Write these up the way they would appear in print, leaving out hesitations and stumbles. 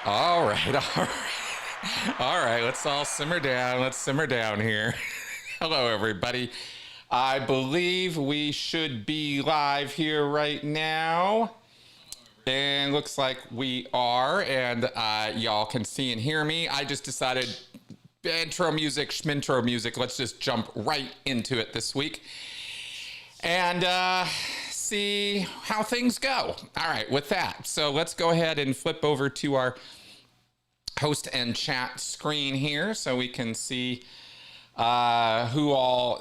All right, all right. All right, let's all simmer down. Let's simmer down here. Hello, everybody. I believe we should be live here right now. And looks like we are, and y'all can see and hear me. I just decided intro music, schmintro music. Let's just jump right into it this week and see how things go. All right, with that, so let's go ahead and flip over to our host and chat screen here so we can see who all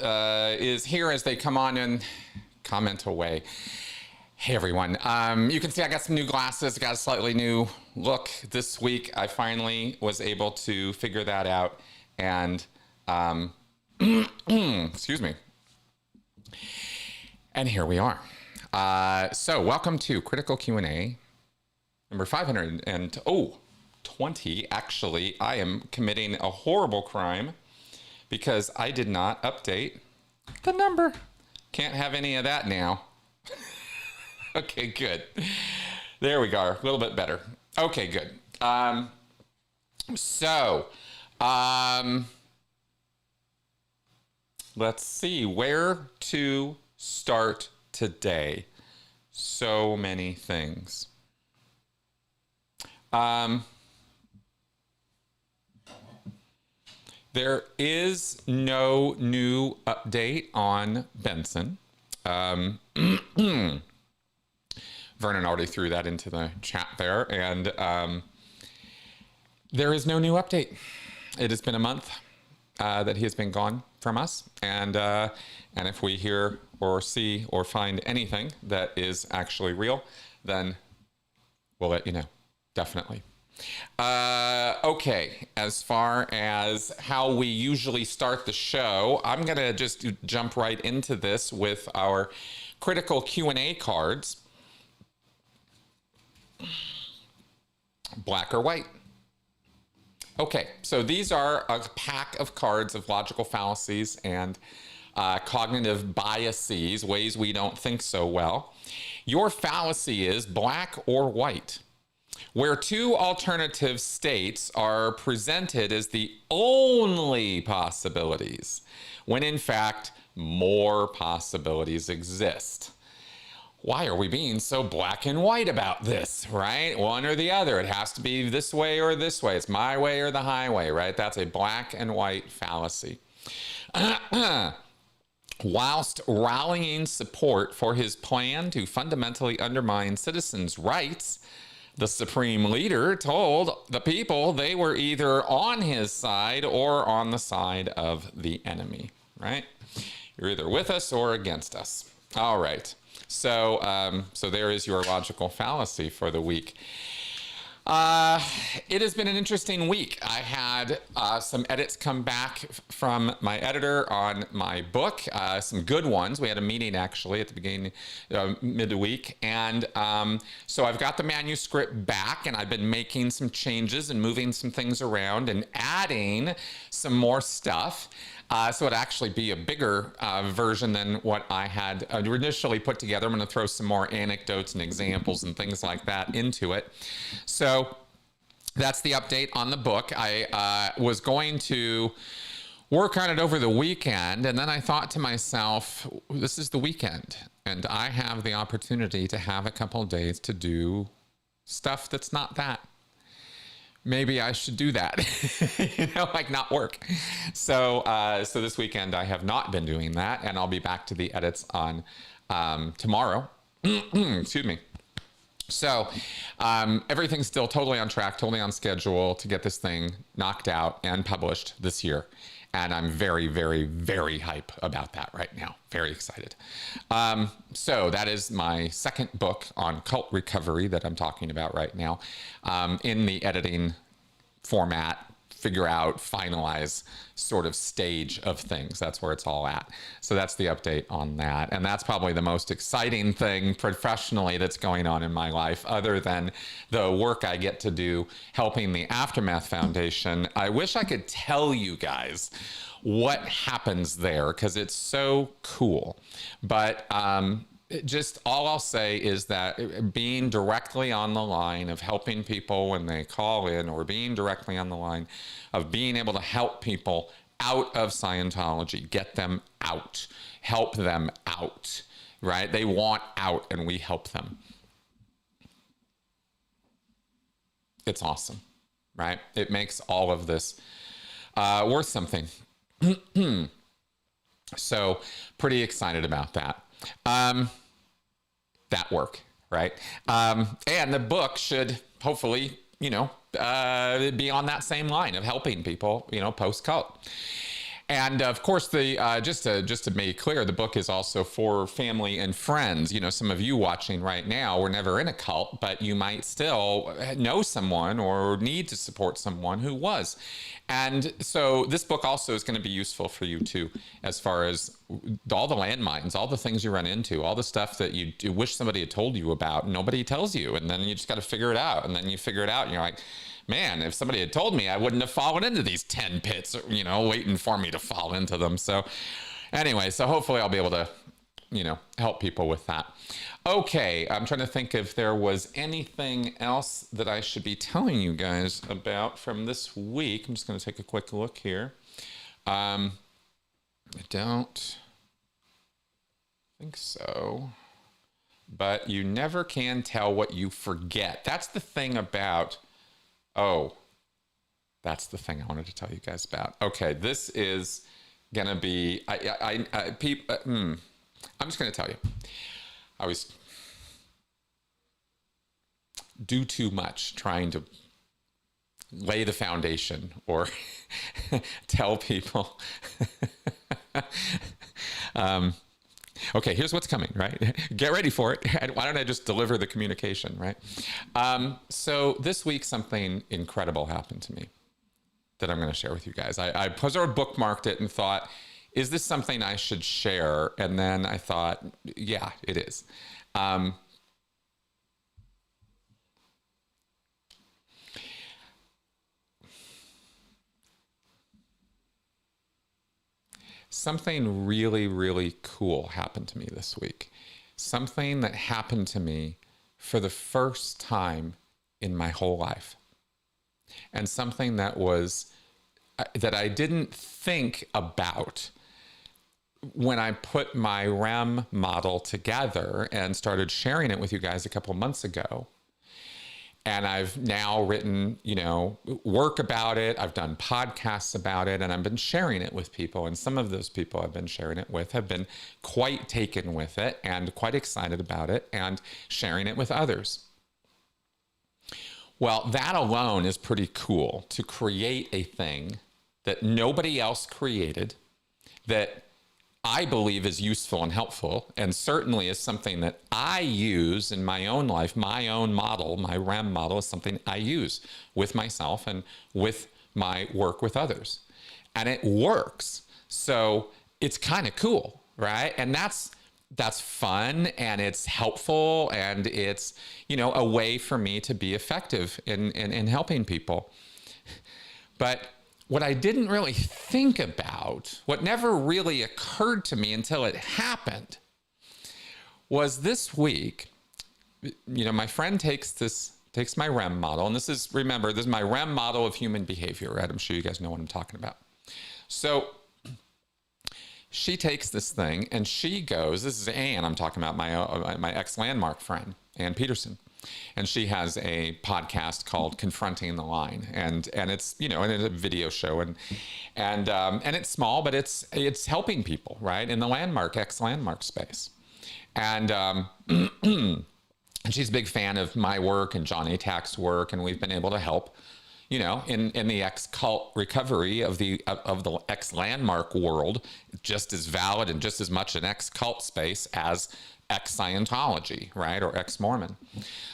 is here as they come on and comment away. Hey everyone, you can see I got some new glasses, I got a slightly new look this week. I finally was able to figure that out and excuse me. And here we are. So welcome to Critical Q&A number 520. Actually, I am committing a horrible crime because I did not update the number. Can't have any of that now. Okay, good. There we go. A little bit better. Okay, good. Let's see where to start today. So many things. There is no new update on Benson. Vernon already threw that into the chat there, and there is no new update. It has been a month that he has been gone from us, and if we hear or see or find anything that is actually real, then we'll let you know, definitely. Okay, as far as how we usually start the show, I'm gonna just jump right into this with our critical Q&A cards. Black or white? Okay, so these are a pack of cards of logical fallacies and cognitive biases, ways we don't think so well. Your fallacy is black or white, where two alternative states are presented as the only possibilities, when in fact more possibilities exist. Why are we being so black and white about this, right? One or the other. It has to be this way or this way. It's my way or the highway, right? That's a black and white fallacy. Whilst rallying support for his plan to fundamentally undermine citizens' rights, the supreme leader told the people they were either on his side or on the side of the enemy, right? You're either with us or against us. All right. So, so there is your logical fallacy for the week. It has been an interesting week. I had some edits come back from my editor on my book, some good ones. We had a meeting actually at the beginning, midweek. And so I've got the manuscript back and I've been making some changes and moving some things around and adding some more stuff. So it'd actually be a bigger version than what I had initially put together. I'm going to throw some more anecdotes and examples and things like that into it. So that's the update on the book. I was going to work on it over the weekend, and then I thought to myself, this is the weekend, and I have the opportunity to have a couple of days to do stuff that's not that. Maybe I should do that, you know, like not work. So, so this weekend I have not been doing that, and I'll be back to the edits on tomorrow. Excuse me. So everything's still totally on track, totally on schedule to get this thing knocked out and published this year. And I'm very, very, very hype about that right now. Very excited. So that is my second book on cult recovery that I'm talking about right now, in the editing format, figure out, finalize sort of stage of things. That's where it's all at. So that's the update on that. And that's probably the most exciting thing professionally that's going on in my life, other than the work I get to do helping the Aftermath Foundation. I wish I could tell you guys what happens there because it's so cool. But just all I'll say is that being directly on the line of helping people when they call in, or being directly on the line of being able to help people out of Scientology, get them out, help them out, right? They want out and we help them. It's awesome, right? It makes all of this worth something. So pretty excited about that. That work, right? And the book should hopefully, be on that same line of helping people, post-cult. And of course, the just to make it clear, the book is also for family and friends. Some of you watching right now were never in a cult, but you might still know someone or need to support someone who was. And so this book also is going to be useful for you too, as far as all the landmines, all the things you run into, all the stuff that you wish somebody had told you about, and nobody tells you, and then you just got to figure it out. And then you figure it out, and you're like, man, if somebody had told me, I wouldn't have fallen into these 10 pits, waiting for me to fall into them. So anyway, so hopefully I'll be able to, help people with that. Okay, I'm trying to think if there was anything else that I should be telling you guys about from this week. I'm just going to take a quick look here. I don't think so. But you never can tell what you forget. That's the thing about... Oh, that's the thing I wanted to tell you guys about. Okay, this is going to be... I'm just going to tell you. I always do too much trying to lay the foundation or tell people. Okay, here's what's coming, right? Get ready for it. Why don't I just deliver the communication, right? So this week, something incredible happened to me that I'm going to share with you guys. I sort of bookmarked it and thought, is this something I should share? And then I thought, yeah, it is. Something really, really cool happened to me this week. Something that happened to me for the first time in my whole life. And something that I didn't think about when I put my REM model together and started sharing it with you guys a couple months ago. And I've now written, work about it. I've done podcasts about it, and I've been sharing it with people. And some of those people I've been sharing it with have been quite taken with it and quite excited about it and sharing it with others. Well, that alone is pretty cool, to create a thing that nobody else created, that I believe is useful and helpful, and certainly is something that I use in my own life. My own model, my REM model, is something I use with myself and with my work with others. And it works. So it's kind of cool, right? And that's fun, and it's helpful, and it's, a way for me to be effective in helping people. But what I didn't really think about, what never really occurred to me until it happened, was this week, my friend takes my REM model, and this is my REM model of human behavior, right? I'm sure you guys know what I'm talking about. So she takes this thing and she goes, this is Anne, I'm talking about, my ex-landmark friend, Ann Peterson. And she has a podcast called Confronting the Line, and it's and it's a video show, and it's small, but it's helping people, right, in the ex-landmark space, and and she's a big fan of my work and John Atac's work, and we've been able to help, in the ex-cult recovery of the ex-landmark world, just as valid and just as much an ex-cult space as ex-Scientology, right, or ex-Mormon.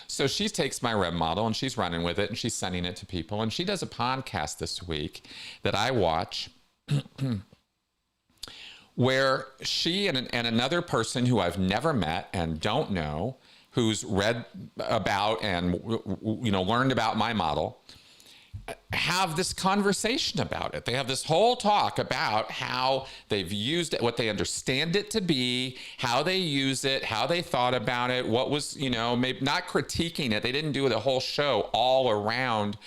So she takes my REM model and she's running with it and she's sending it to people. And she does a podcast this week that I watch where she and another person who I've never met and don't know, who's read about and learned about my model, have this conversation about it. They have this whole talk about how they've used it, what they understand it to be, how they use it, how they thought about it, what was, maybe not critiquing it. They didn't do the whole show all around,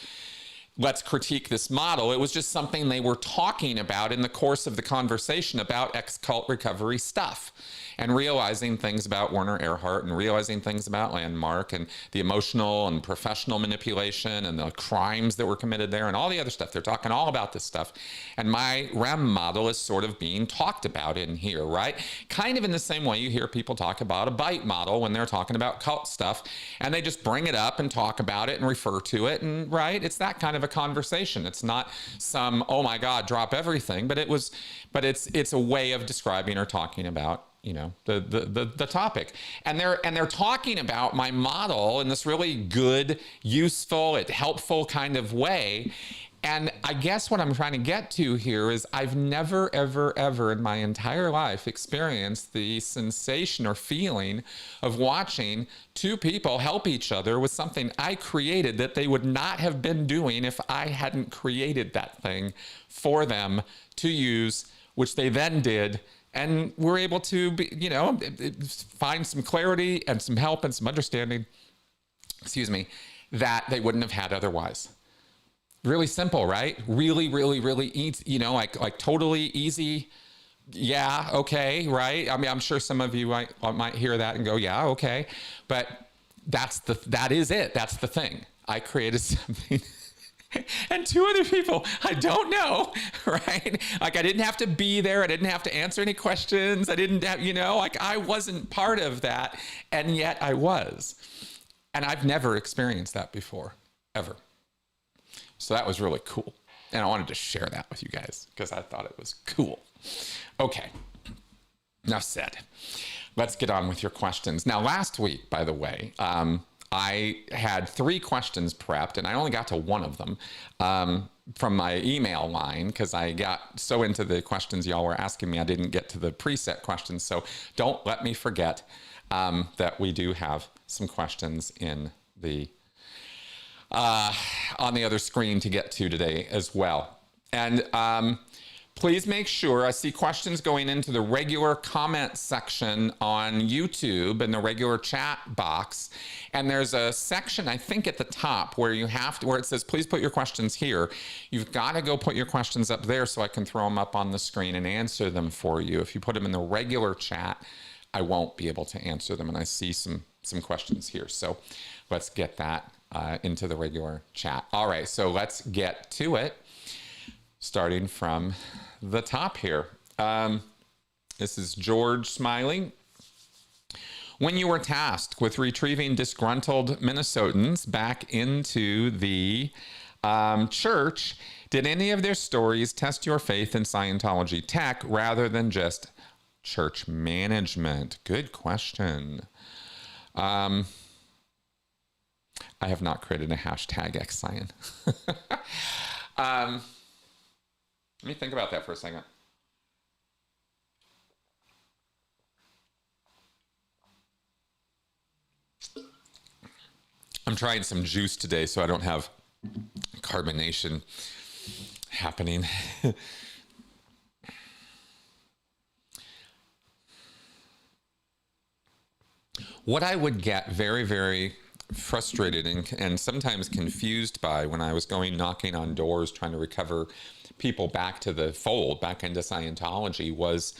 let's critique this model. It was just something they were talking about in the course of the conversation about ex-cult recovery stuff, and realizing things about Werner Erhard, and realizing things about Landmark, and the emotional and professional manipulation and the crimes that were committed there and all the other stuff. They're talking all about this stuff. And my REM model is sort of being talked about in here, right? Kind of in the same way you hear people talk about a bite model when they're talking about cult stuff, and they just bring it up and talk about it and refer to it, and right? It's that kind of a conversation. It's not some, oh my God, drop everything, but it's a way of describing or talking about the topic. And they're talking about my model in this really good, useful, helpful kind of way. And I guess what I'm trying to get to here is I've never, ever, ever in my entire life experienced the sensation or feeling of watching two people help each other with something I created that they would not have been doing if I hadn't created that thing for them to use, which they then did. And we're able to, find some clarity and some help and some understanding, that they wouldn't have had otherwise. Really simple, right? Really, really, really easy, like totally easy. Yeah, okay, right? I mean, I'm sure some of you might hear that and go, yeah, okay. But that is it. That's the thing. I created something. And two other people I don't know, right? Like I didn't have to be there. I didn't have to answer any questions. I didn't have, I wasn't part of that. And yet I was. And I've never experienced that before, ever. So that was really cool. And I wanted to share that with you guys because I thought it was cool. Okay. Enough said. Let's get on with your questions. Now, last week, by the way, I had 3 questions prepped, and I only got to one of them from my email line because I got so into the questions y'all were asking me, I didn't get to the preset questions. So don't let me forget that we do have some questions in the on the other screen to get to today as well. And please make sure, I see questions going into the regular comment section on YouTube and the regular chat box. And there's a section, I think at the top where where it says, please put your questions here. You've got to go put your questions up there so I can throw them up on the screen and answer them for you. If you put them in the regular chat, I won't be able to answer them. And I see some questions here. So let's get that into the regular chat. All right, so let's get to it. Starting from the top here. This is George Smiley. When you were tasked with retrieving disgruntled Minnesotans back into the church, did any of their stories test your faith in Scientology tech rather than just church management? Good question. I have not created a hashtag XScience. Let me think about that for a second. I'm trying some juice today so I don't have carbonation happening. What I would get very, very frustrated and sometimes confused by when I was going knocking on doors trying to recover people back to the fold, back into Scientology, was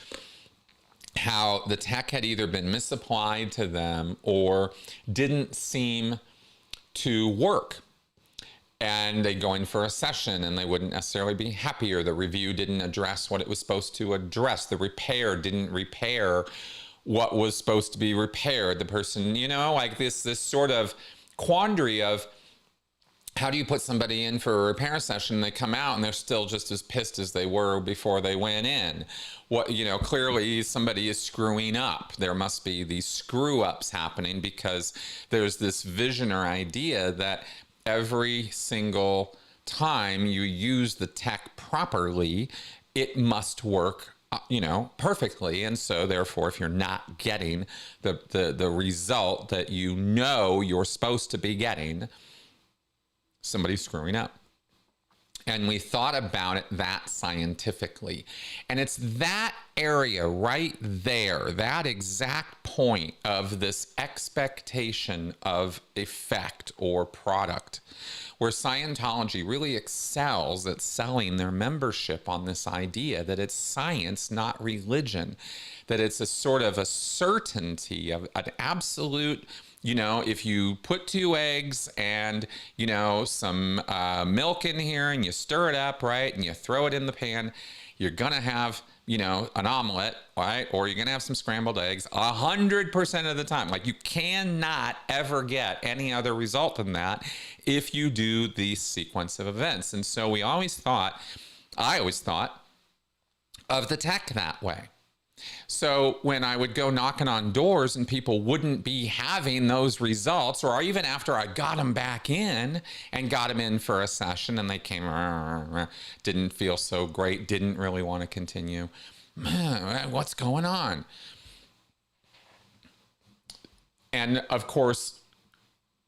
how the tech had either been misapplied to them or didn't seem to work. And they'd go in for a session and they wouldn't necessarily be happy, or the review didn't address what it was supposed to address. The repair didn't repair what was supposed to be repaired. The person, like this sort of quandary of, how do you put somebody in for a repair session? They come out and they're still just as pissed as they were before they went in. Clearly somebody is screwing up. There must be these screw ups happening because there's this vision or idea that every single time you use the tech properly, it must work perfectly. And so therefore, if you're not getting the result that you're supposed to be getting, somebody's screwing up. And we thought about it that scientifically. And it's that area right there, that exact point of this expectation of effect or product, where Scientology really excels at selling their membership on this idea that it's science, not religion, that it's a sort of a certainty of an absolute, if you put 2 eggs and, some milk in here and you stir it up, right, and you throw it in the pan, you're going to have, an omelet, right, or you're going to have some scrambled eggs 100% of the time. Like, you cannot ever get any other result than that if you do the sequence of events. And so I always thought of the tech that way. So when I would go knocking on doors and people wouldn't be having those results, or even after I got them back in and got them in for a session and they came, didn't feel so great, didn't really want to continue. What's going on? And of course,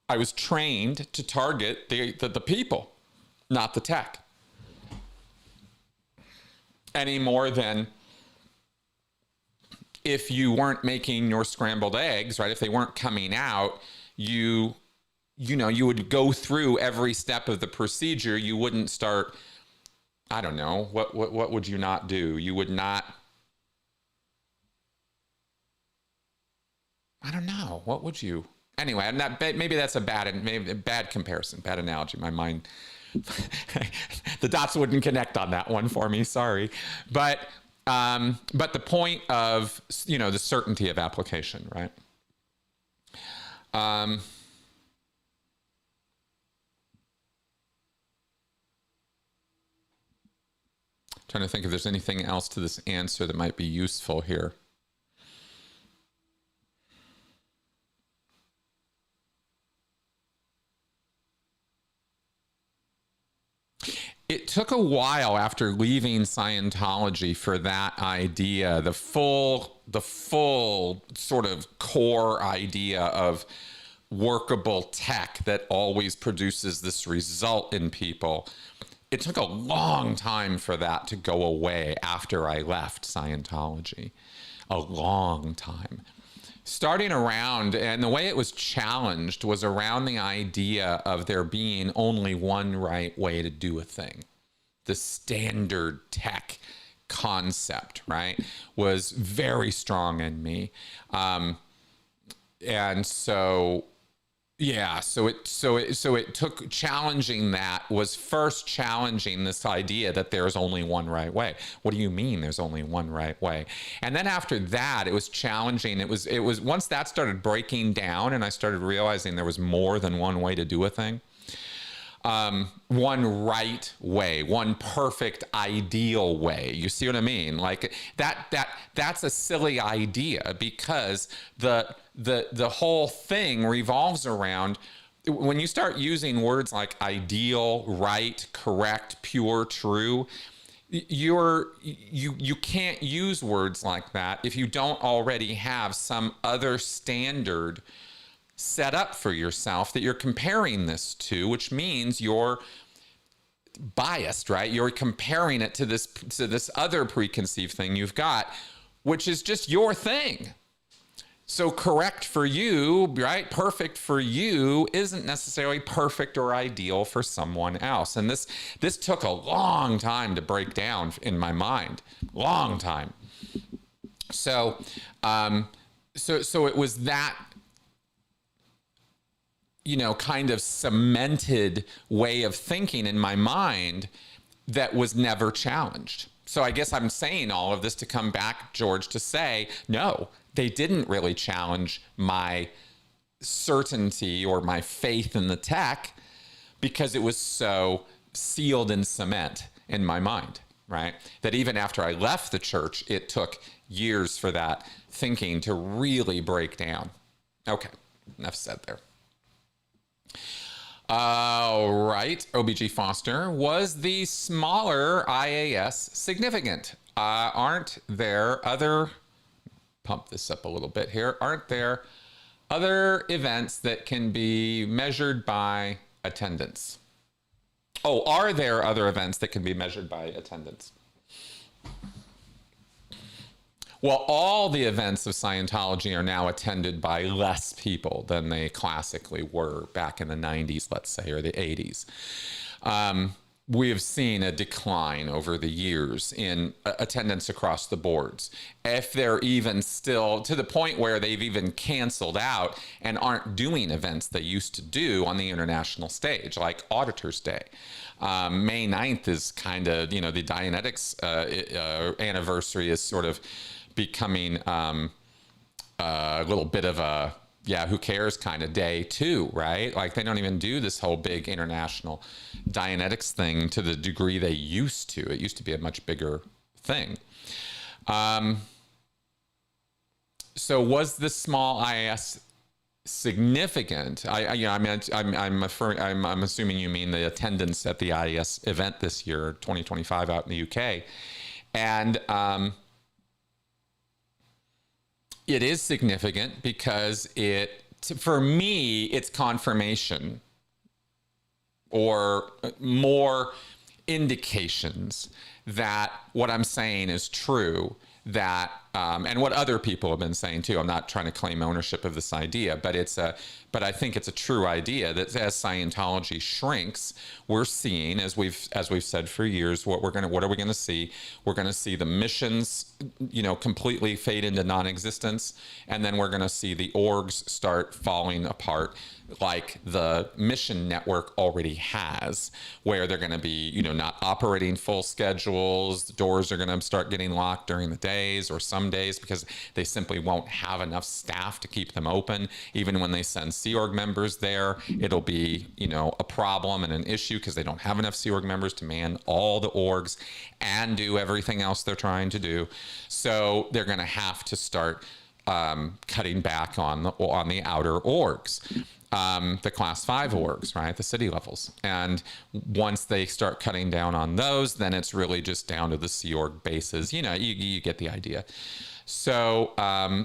I was trained to target the people, not the tech, any more than if you weren't making your scrambled eggs, right? If they weren't coming out, you would go through every step of the procedure. You wouldn't start, I don't know, what would you not do? You would not, I don't know, what would you? Anyway, I'm not, maybe that's a bad comparison, bad analogy. My mind, the dots wouldn't connect on that one for me, sorry. But the point of, the certainty of application, right? Trying to think if there's anything else to this answer that might be useful here. It took a while after leaving Scientology for that idea, the full sort of core idea of workable tech that always produces this result in people. It took a long time for that to go away after I left Scientology. A long time. Starting around, and the way it was challenged was around the idea of there being only one right way to do a thing. The standard tech concept, right, was very strong in me. And so, yeah, so it took challenging that, was first challenging this idea that there's only one right way. What do you mean there's only one right way? And then after that, it was challenging. It was once that started breaking down and I started realizing there was more than one way to do a thing. One right way, one perfect ideal way. You see what I mean? Like that's a silly idea, because the whole thing revolves around, when you start using words like ideal, right, correct, pure, true, you can't use words like that if you don't already have some other standard set up for yourself that you're comparing this to, which means you're biased, right? You're comparing it to this other preconceived thing you've got, which is just your thing. So correct for you, right? Perfect for you isn't necessarily perfect or ideal for someone else. And this took a long time to break down in my mind. Long time. So it was that, kind of cemented way of thinking in my mind that was never challenged. So I guess I'm saying all of this to come back, George, to say, no, they didn't really challenge my certainty or my faith in the tech, because it was so sealed in cement in my mind, right? That even after I left the church, it took years for that thinking to really break down. Okay, enough said there. All right, OBG Foster, was the smaller IAS significant? Aren't there other, pump this up a little bit here, aren't there other events that can be measured by attendance? Oh, are there other events that can be measured by attendance? Well, all the events of Scientology are now attended by less people than they classically were back in the 90s, let's say, or the 80s. We have seen a decline over the years in attendance across the boards. If they're even still to the point where they've even canceled out and aren't doing events they used to do on the international stage, like Auditors Day. May 9th is kind of, the Dianetics anniversary is sort of becoming a little bit of a, who cares kind of day too, right? Like they don't even do this whole big international Dianetics thing to the degree they used to. It used to be a much bigger thing. So was this small IIS significant? I'm assuming you mean the attendance at the IIS event this year, 2025 out in the UK. And it is significant because for me, it's confirmation or more indications that what I'm saying is true, that and what other people have been saying too. I'm not trying to claim ownership of this idea, but I think it's a true idea that as Scientology shrinks, we're seeing, as we've said for years, what are we going to see? We're going to see the missions, completely fade into non-existence, and then we're going to see the orgs start falling apart, like the mission network already has, where they're going to be, not operating full schedules. The doors are going to start getting locked during the days or some days because they simply won't have enough staff to keep them open. Even when they send Sea Org members there, it'll be, a problem and an issue because they don't have enough Sea Org members to man all the orgs and do everything else they're trying to do. So they're going to have to start cutting back on the outer orgs. The class 5 orgs, right? The city levels. And once they start cutting down on those, then it's really just down to the Sea Org bases. You get the idea. So,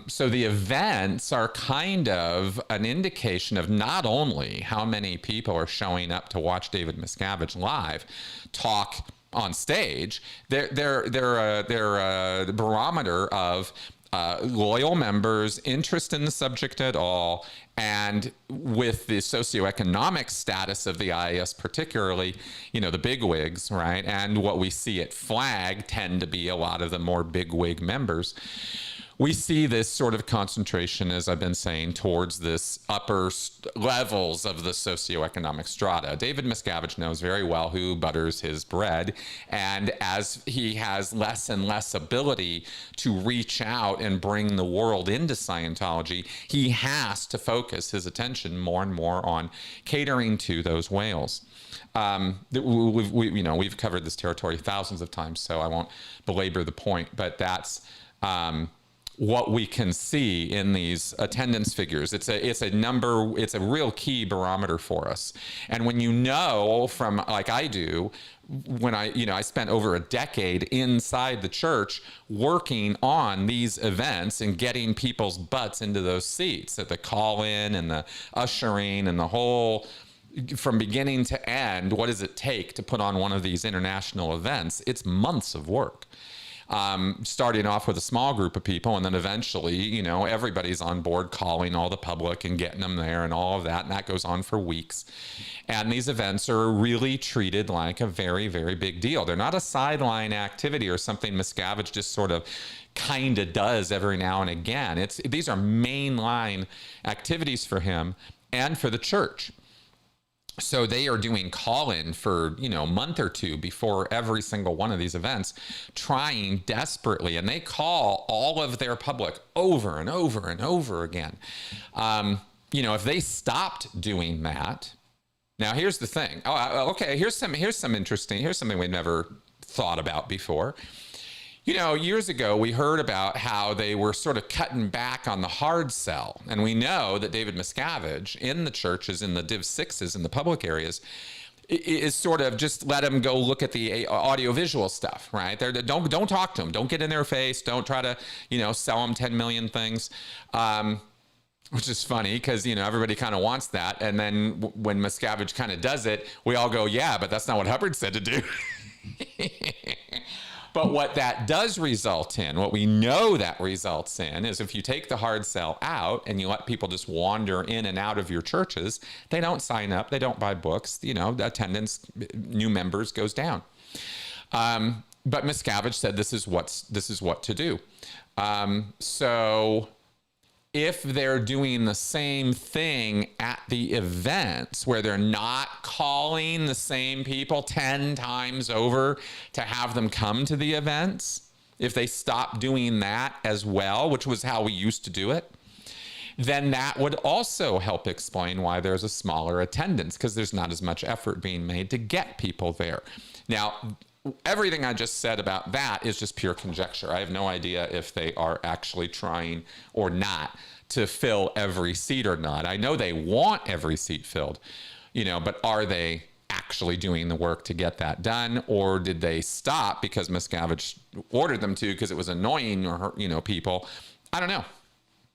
so the events are kind of an indication of not only how many people are showing up to watch David Miscavige live talk on stage, they're the barometer of loyal members, interest in the subject at all, and with the socioeconomic status of the IIS, particularly, the bigwigs, right? And what we see at Flag tend to be a lot of the more bigwig members. We see this sort of concentration, as I've been saying, towards this upper levels of the socioeconomic strata. David Miscavige knows very well who butters his bread, and as he has less and less ability to reach out and bring the world into Scientology, he has to focus his attention more and more on catering to those whales. We've covered this territory thousands of times, so I won't belabor the point, but that's what we can see in these attendance figures. It's a number, it's a real key barometer for us. And when from, like I do, when I spent over a decade inside the church working on these events and getting people's butts into those seats, at the call-in and the ushering and the whole, from beginning to end, what does it take to put on one of these international events? It's months of work. Starting off with a small group of people, and then eventually, everybody's on board calling all the public and getting them there and all of that. And that goes on for weeks. And these events are really treated like a very, very big deal. They're not a sideline activity or something Miscavige just sort of kind of does every now and again. These are mainline activities for him and for the church. So they are doing call-in for, a month or two before every single one of these events, trying desperately, and they call all of their public over and over and over again. If they stopped doing that, now here's the thing. Here's something we've never thought about before. Years ago, we heard about how they were sort of cutting back on the hard sell. And we know that David Miscavige in the churches, in the Div 6s, in the public areas, is sort of just let them go look at the audiovisual stuff, right? Don't talk to them. Don't get in their face. Don't try to, sell them 10 million things. which is funny because, you know, everybody kind of wants that. And then when Miscavige kind of does it, we all go, yeah, but that's not what Hubbard said to do. But what that does result in, what we know that results in, is if you take the hard sell out and you let people just wander in and out of your churches, they don't sign up, they don't buy books, you know, the attendance, new members goes down. But Miscavige said this is what to do. So if they're doing the same thing at the events where they're not calling the same people 10 times over to have them come to the events, if they stop doing that as well, which was how we used to do it, then that would also help explain why there's a smaller attendance, because there's not as much effort being made to get people there. Now, everything I just said about that is just pure conjecture. I have no idea if they are actually trying or not to fill every seat or not. I know they want every seat filled, you know, but are they actually doing the work to get that done? Or did they stop because Miscavige ordered them to because it was annoying, or, you know, people? I don't know.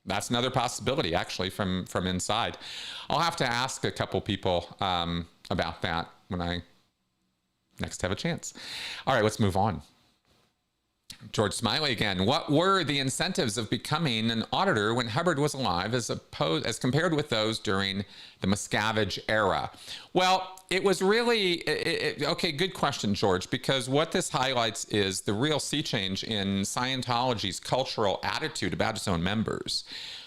That's another possibility, actually, from inside. I'll have to ask a couple people about that when I next have a chance. All right, let's move on. George Smiley again. What were the incentives of becoming an auditor when Hubbard was alive as compared with those during the Miscavige era? Well, it was really, okay, good question, George, because what this highlights is the real sea change in Scientology's cultural attitude about its own members,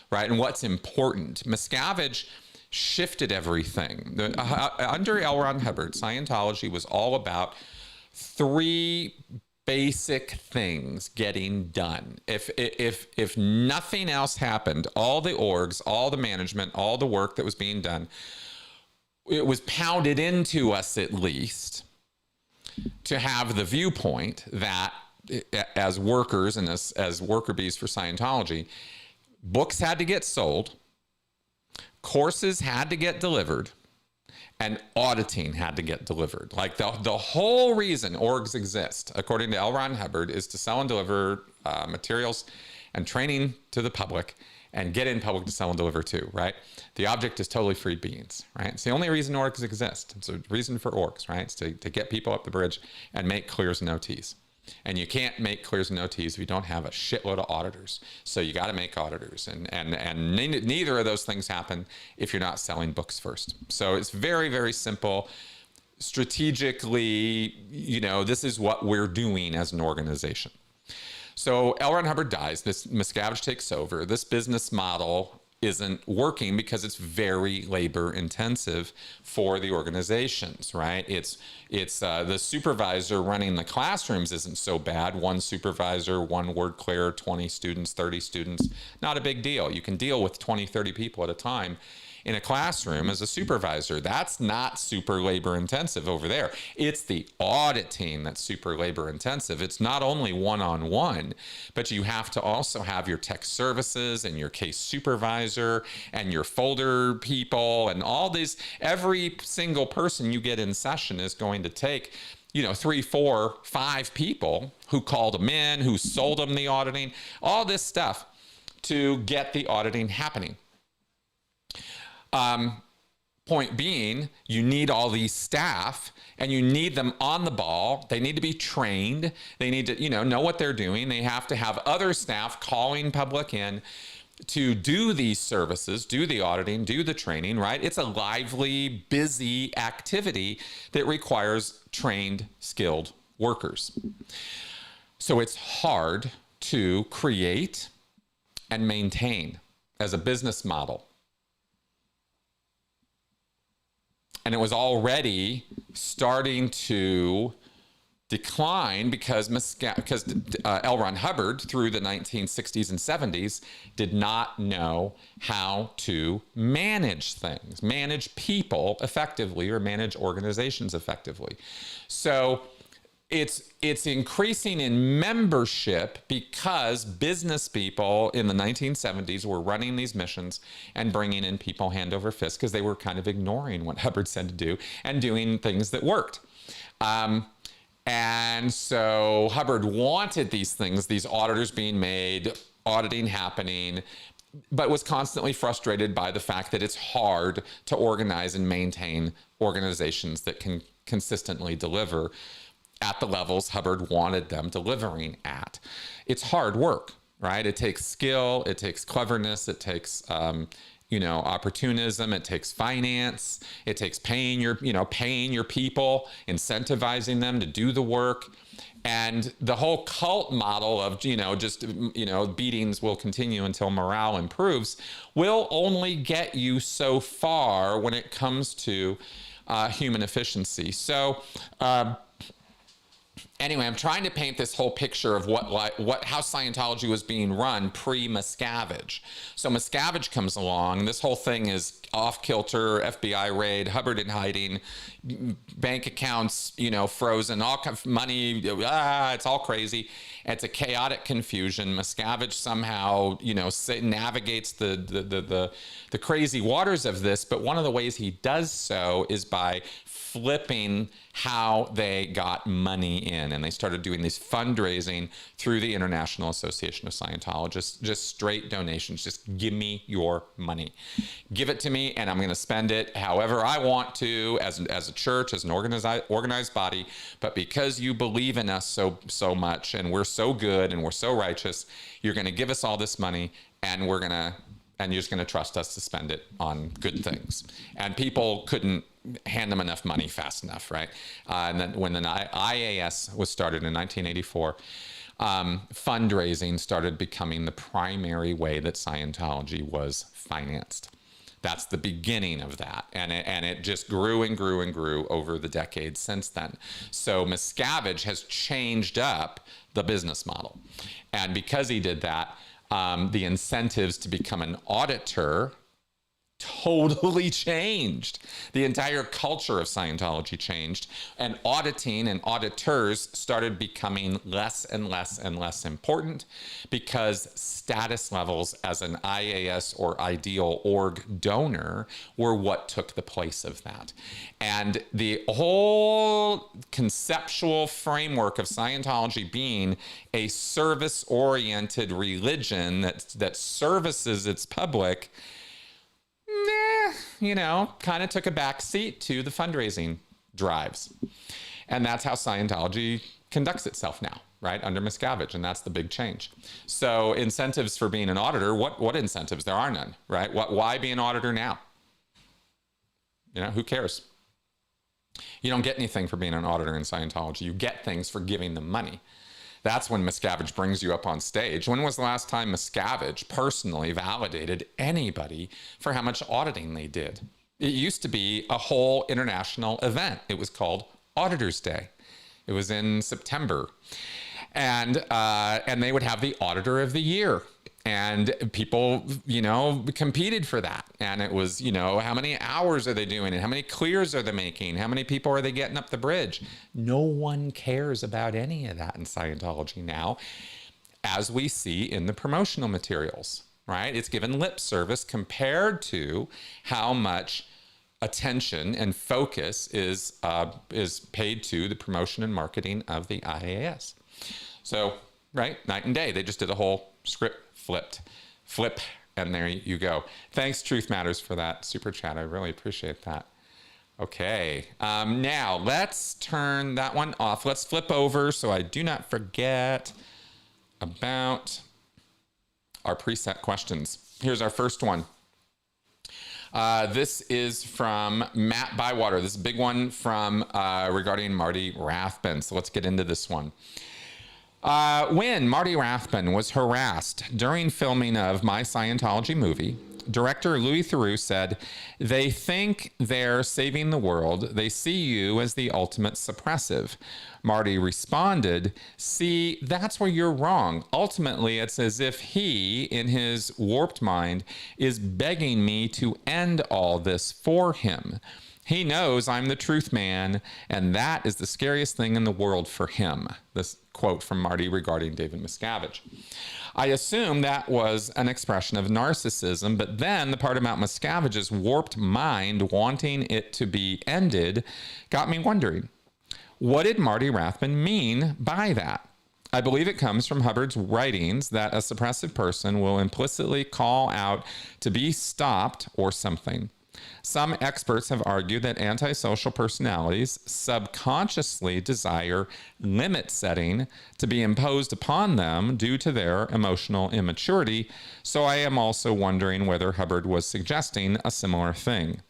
right? And what's important. Miscavige shifted everything. Under L. Ron Hubbard, Scientology was all about three basic things getting done. If nothing else happened, all the orgs, all the management, all the work that was being done, it was pounded into us at least to have the viewpoint that as workers and as worker bees for Scientology, books had to get sold, courses had to get delivered, and auditing had to get delivered. Like the whole reason orgs exist, according to L. Ron Hubbard, is to sell and deliver materials and training to the public, and get in public to sell and deliver too, right? The object is totally free beings, right? It's the only reason orgs exist. It's a reason for orgs, right? It's to get people up the bridge and make clears and OTs. And you can't make clears and OTs if you don't have a shitload of auditors. So you got to make auditors. And neither of those things happen if you're not selling books first. So it's very, very simple. Strategically, you know, this is what we're doing as an organization. So L. Ron Hubbard dies. This Miscavige takes over. This business model isn't working because it's very labor intensive for the organizations, right? It's the supervisor running the classrooms isn't so bad. One supervisor, one word clear, 20 students, 30 students, not a big deal. You can deal with 20, 30 people at a time in a classroom as a supervisor. That's not super labor intensive over there. It's the auditing that's super labor intensive. It's not only one-on-one, but you have to also have your tech services and your case supervisor and your folder people and all these. Every single person you get in session is going to take, you know, 3, 4, 5 people who called them in, who sold them the auditing, all this stuff to get the auditing happening. Point being, you need all these staff and you need them on the ball. They need to be trained. They need to, you know what they're doing. They have to have other staff calling public in to do these services, do the auditing, do the training, right? It's a lively, busy activity that requires trained, skilled workers. So it's hard to create and maintain as a business model. And it was already starting to decline because L. Ron Hubbard, through the 1960s and 70s, did not know how to manage things, manage people effectively, or manage organizations effectively. So it's increasing in membership because business people in the 1970s were running these missions and bringing in people hand over fist because they were kind of ignoring what Hubbard said to do and doing things that worked. And so Hubbard wanted these things, these auditors being made, auditing happening, but was constantly frustrated by the fact that it's hard to organize and maintain organizations that can consistently deliver at the levels Hubbard wanted them delivering at. It's hard work, right? It takes skill, it takes cleverness, it takes opportunism, it takes finance, it takes paying your people, incentivizing them to do the work. And the whole cult model of, beatings will continue until morale improves will only get you so far when it comes to human efficiency. So, anyway, I'm trying to paint this whole picture of how Scientology was being run pre-Miscavige. So Miscavige comes along. This whole thing is off kilter, FBI raid, Hubbard in hiding, bank accounts, frozen, all kinds of money. It's all crazy. It's a chaotic confusion. Miscavige somehow, navigates the crazy waters of this. But one of the ways he does so is by flipping how they got money in. And they started doing this fundraising through the International Association of Scientologists, just straight donations. Just give me your money. Give it to me, and I'm going to spend it however I want to as a church, as an organized body. But because you believe in us so much, and we're so good and we're so righteous, you're going to give us all this money, and you're just going to trust us to spend it on good things. And people couldn't hand them enough money fast enough, right? And then when the IAS was started in 1984, fundraising started becoming the primary way that Scientology was financed. That's the beginning of that. And it just grew and grew and grew over the decades since then. So Miscavige has changed up the business model. And because he did that, the incentives to become an auditor totally changed. The entire culture of Scientology changed, and auditing and auditors started becoming less and less and less important because status levels as an IAS or ideal org donor were what took the place of that. And the whole conceptual framework of Scientology being a service-oriented religion that services its public kind of took a back seat to the fundraising drives. And that's how Scientology conducts itself now, right, under Miscavige, and that's the big change. So incentives for being an auditor, what incentives? There are none, right? Why be an auditor now? Who cares? You don't get anything for being an auditor in Scientology. You get things for giving them money. That's when Miscavige brings you up on stage. When was the last time Miscavige personally validated anybody for how much auditing they did? It used to be a whole international event. It was called Auditors' Day. It was in September. And they would have the Auditor of the Year. And people, competed for that. And it was, how many hours are they doing and how many clears are they making? How many people are they getting up the bridge? No one cares about any of that in Scientology now, as we see in the promotional materials, right? It's given lip service compared to how much attention and focus is paid to the promotion and marketing of the IAS. So, right, night and day. They just did a whole script flip, and there you go. Thanks, Truth Matters, for that super chat. I really appreciate that. Okay, now let's turn that one off. Let's flip over so I do not forget about our preset questions. Here's our first one. This is from Matt Bywater. This is a big one from regarding Marty Rathbun. So let's get into this one. When Marty Rathbun was harassed during filming of My Scientology Movie, director Louis Theroux said, "They think they're saving the world. They see you as the ultimate suppressive." Marty responded, "See, that's where you're wrong. Ultimately, it's as if he, in his warped mind, is begging me to end all this for him. He knows I'm the truth man, and that is the scariest thing in the world for him." This quote from Marty regarding David Miscavige. I assume that was an expression of narcissism, but then the part about Miscavige's warped mind wanting it to be ended got me wondering, what did Marty Rathbun mean by that? I believe it comes from Hubbard's writings that a suppressive person will implicitly call out to be stopped or something. Some experts have argued that antisocial personalities subconsciously desire limit setting to be imposed upon them due to their emotional immaturity, so I am also wondering whether Hubbard was suggesting a similar thing.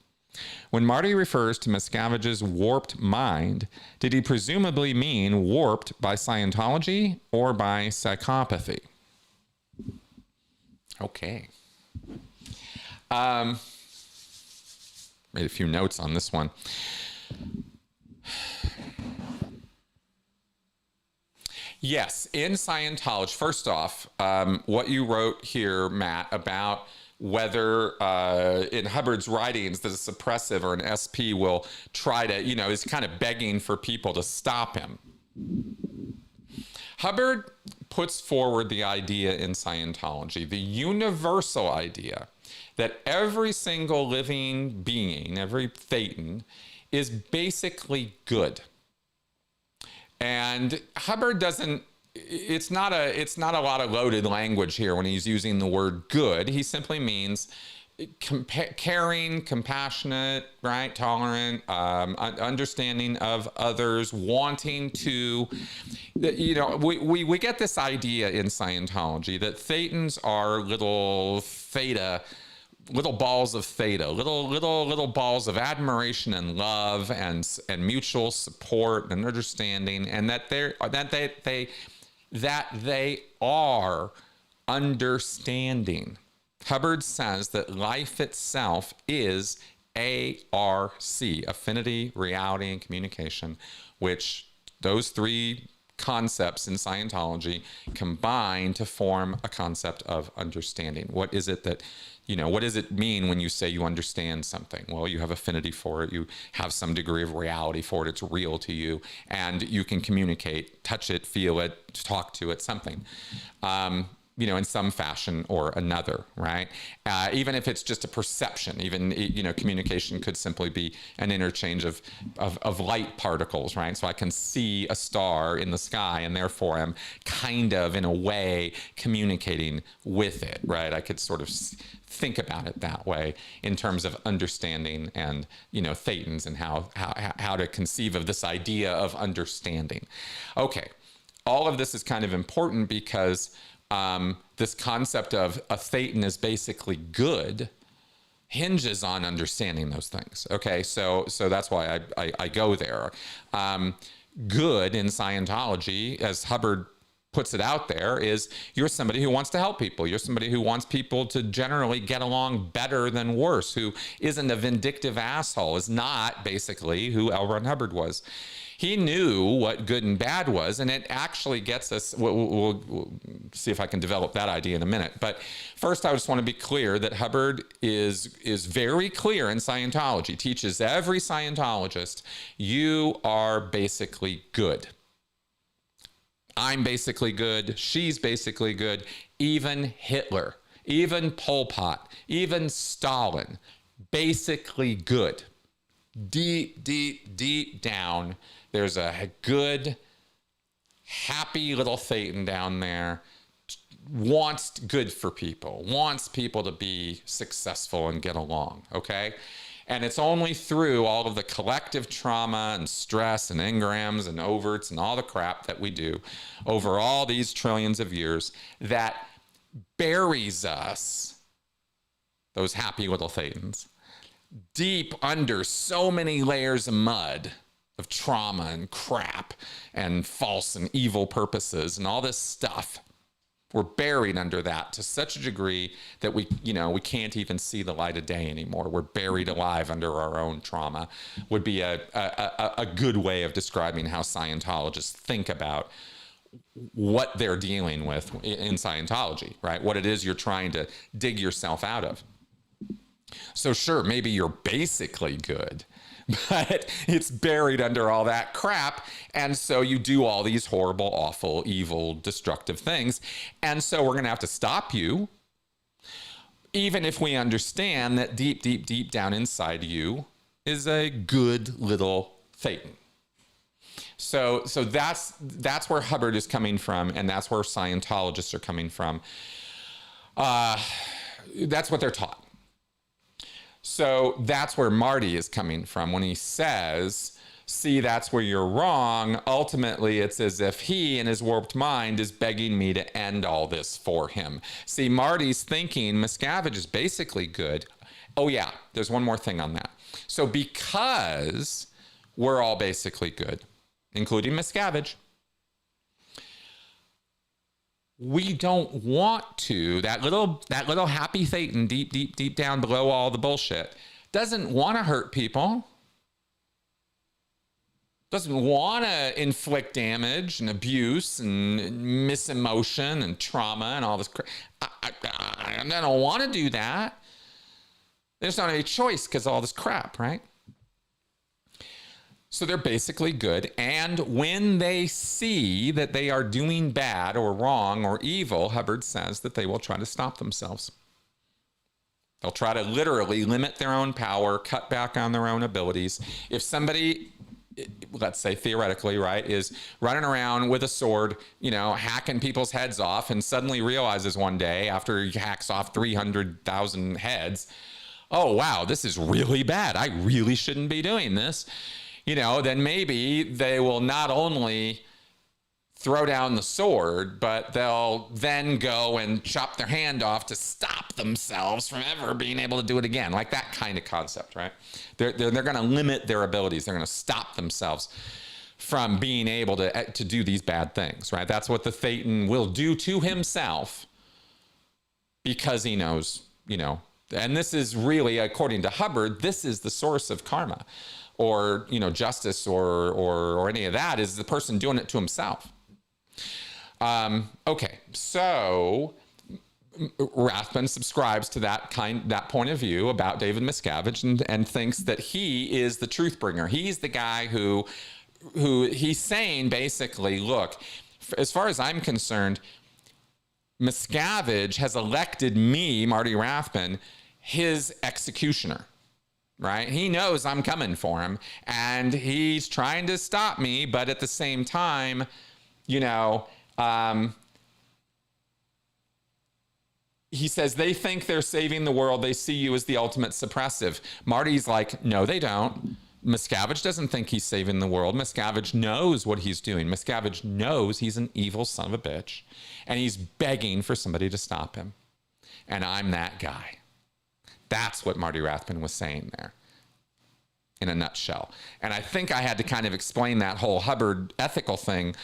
When Marty refers to Miscavige's warped mind, did he presumably mean warped by Scientology or by psychopathy? Okay. Made a few notes on this one. Yes, in Scientology, first off, what you wrote here, Matt, about whether in Hubbard's writings that a suppressive or an SP will try to, is kind of begging for people to stop him. Hubbard puts forward the idea in Scientology, the universal idea that every single living being, every thetan, is basically good. And Hubbard doesn't, it's not a lot of loaded language here when he's using the word good. He simply means caring, compassionate, right, tolerant, understanding of others, wanting to, we get this idea in Scientology that thetans are little balls of theta, little balls of admiration and love and mutual support and understanding, and that they are understanding. Hubbard says that life itself is ARC, affinity, reality, and communication, which those three concepts in Scientology combine to form a concept of understanding. What is it that, what does it mean when you say you understand something? Well, you have affinity for it. You have some degree of reality for it. It's real to you. And you can communicate, touch it, feel it, talk to it, something. In some fashion or another, right? Even if it's just a perception, even, communication could simply be an interchange of light particles, right? So I can see a star in the sky and therefore I'm kind of, in a way, communicating with it, right? I could sort of think about it that way in terms of understanding and, thetans and how to conceive of this idea of understanding. Okay, all of this is kind of important because this concept of a thetan is basically good hinges on understanding those things. Okay, so that's why I go there. Good in Scientology, as Hubbard puts it out there, is you're somebody who wants to help people. You're somebody who wants people to generally get along better than worse, who isn't a vindictive asshole, is not basically who L. Ron Hubbard was. He knew what good and bad was, and it actually gets us, we'll see if I can develop that idea in a minute. But first, I just want to be clear that Hubbard is very clear in Scientology, teaches every Scientologist, you are basically good. I'm basically good, she's basically good, even Hitler, even Pol Pot, even Stalin, basically good. Deep, deep, deep down, there's a good, happy little thetan down there, wants good for people, wants people to be successful and get along, okay? And it's only through all of the collective trauma and stress and engrams and overts and all the crap that we do over all these trillions of years that buries us, those happy little thetans, deep under so many layers of mud of trauma and crap and false and evil purposes and all this stuff. We're buried under that to such a degree that we can't even see the light of day anymore. We're buried alive under our own trauma would be a good way of describing how Scientologists think about what they're dealing with in Scientology, right? What it is you're trying to dig yourself out of. So sure, maybe you're basically good, but it's buried under all that crap. And so you do all these horrible, awful, evil, destructive things. And so we're going to have to stop you, even if we understand that deep, deep, deep down inside you is a good little thetan. So that's where Hubbard is coming from, and that's where Scientologists are coming from. That's what they're taught. So that's where Marty is coming from when he says, see, that's where you're wrong. Ultimately, it's as if he, in his warped mind, is begging me to end all this for him. See, Marty's thinking Miscavige is basically good. Oh, yeah, there's one more thing on that. So because we're all basically good, including Miscavige, we don't want to, that little happy Thetan deep down below all the bullshit, doesn't want to hurt people, doesn't want to inflict damage and abuse and misemotion and trauma and all this crap. I don't want to do that. There's not any choice because of all this crap, right? So they're basically good. And when they see that they are doing bad or wrong or evil, Hubbard says that they will try to stop themselves. They'll try to literally limit their own power, cut back on their own abilities. If somebody, let's say theoretically, right, is running around with a sword, hacking people's heads off and suddenly realizes one day after he hacks off 300,000 heads, oh, wow, this is really bad. I really shouldn't be doing this. Then maybe they will not only throw down the sword, but they'll then go and chop their hand off to stop themselves from ever being able to do it again. Like that kind of concept, right? They're going to limit their abilities. They're going to stop themselves from being able to do these bad things, right? That's what the Thetan will do to himself because he knows, and this is really, according to Hubbard, this is the source of karma. Or justice or any of that is the person doing it to himself. Okay, so Rathbun subscribes to that point of view about David Miscavige and thinks that he is the truth bringer. He's the guy who he's saying basically, look, as far as I'm concerned, Miscavige has elected me, Marty Rathbun, his executioner. Right? He knows I'm coming for him and he's trying to stop me. But at the same time, he says they think they're saving the world. They see you as the ultimate suppressive. Marty's like, no, they don't. Miscavige doesn't think he's saving the world. Miscavige knows what he's doing. Miscavige knows he's an evil son of a bitch and he's begging for somebody to stop him. And I'm that guy. That's what Marty Rathbun was saying there in a nutshell. And I think I had to kind of explain that whole Hubbard ethical thing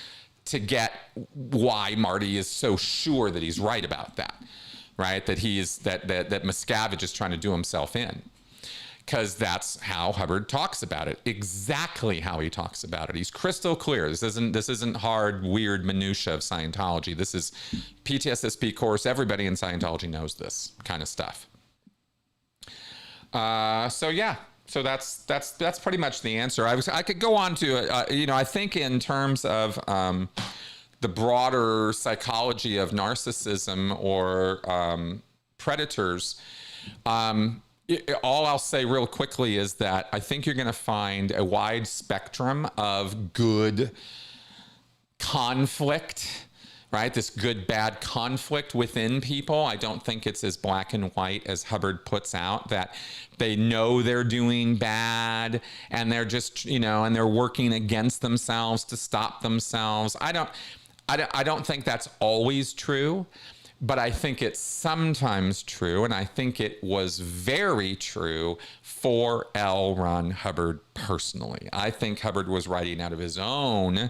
to get why Marty is so sure that he's right about that, right? That that Miscavige is trying to do himself in. Because that's how Hubbard talks about it. Exactly how he talks about it. He's crystal clear. This isn't hard, weird minutia of Scientology. This is PTSSP course. Everybody in Scientology knows this kind of stuff. So that's pretty much the answer. I could go on to I think in terms of the broader psychology of narcissism or predators. All I'll say real quickly is that I think you're going to find a wide spectrum of good conflict. Right? This good-bad conflict within people. I don't think it's as black and white as Hubbard puts out, that they know they're doing bad and they're just, and they're working against themselves to stop themselves. I don't think that's always true, but I think it's sometimes true. And I think it was very true for L. Ron Hubbard personally. I think Hubbard was writing out of his own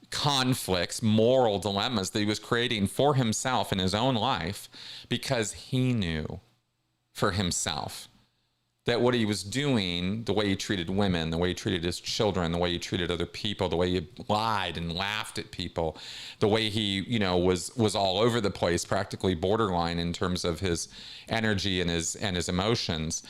conflicts, moral dilemmas that he was creating for himself in his own life because he knew for himself that what he was doing, the way he treated women, the way he treated his children, the way he treated other people, the way he lied and laughed at people, the way he, was all over the place, practically borderline in terms of his energy and his emotions.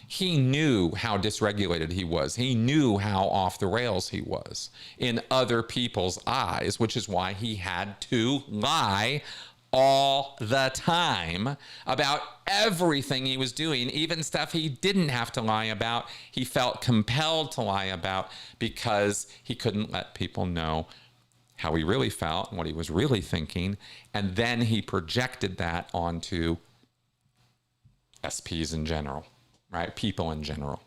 He knew how dysregulated he was. He knew how off the rails he was in other people's eyes, which is why he had to lie all the time about everything he was doing, even stuff he didn't have to lie about. He felt compelled to lie about because he couldn't let people know how he really felt and what he was really thinking. And then he projected that onto SPs in general, right? People in general.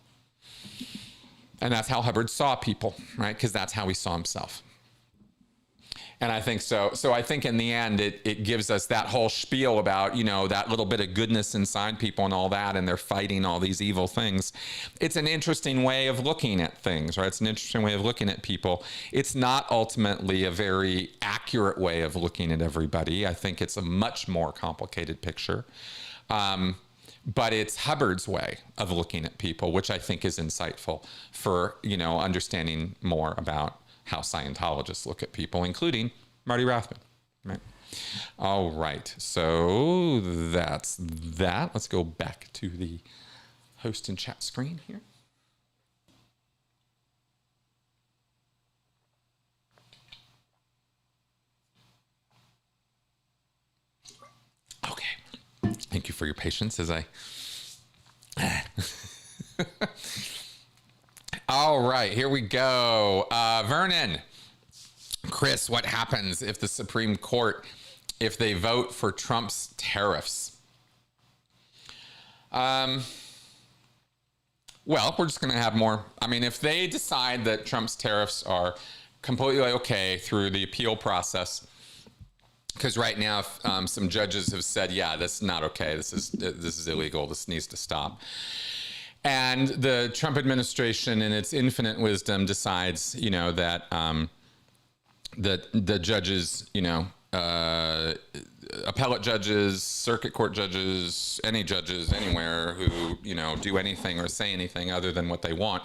And that's how Hubbard saw people, right? Because that's how he saw himself. And I think so. So I think in the end, it gives us that whole spiel about, you know, that little bit of goodness inside people and all that, and they're fighting all these evil things. It's an interesting way of looking at things, right? It's an interesting way of looking at people. It's not ultimately a very accurate way of looking at everybody. I think it's a much more complicated picture. But it's Hubbard's way of looking at people, which I think is insightful for, you know, understanding more about how Scientologists look at people, including Marty Rothman. Right? All right, so that's that. Let's go back to the host and chat screen here. Okay, thank you for your patience as I... All right, here we go. Vernon, Chris, what happens if the Supreme Court, if they vote for Trump's tariffs? Well, we're just going to have more. I mean, if they decide that Trump's tariffs are completely okay through the appeal process, because right now some judges have said, yeah, this is not okay. This is illegal. This needs to stop. And the Trump administration, in its infinite wisdom, decides, you know, that the judges, you know, appellate judges, circuit court judges, any judges anywhere who, you know, do anything or say anything other than what they want,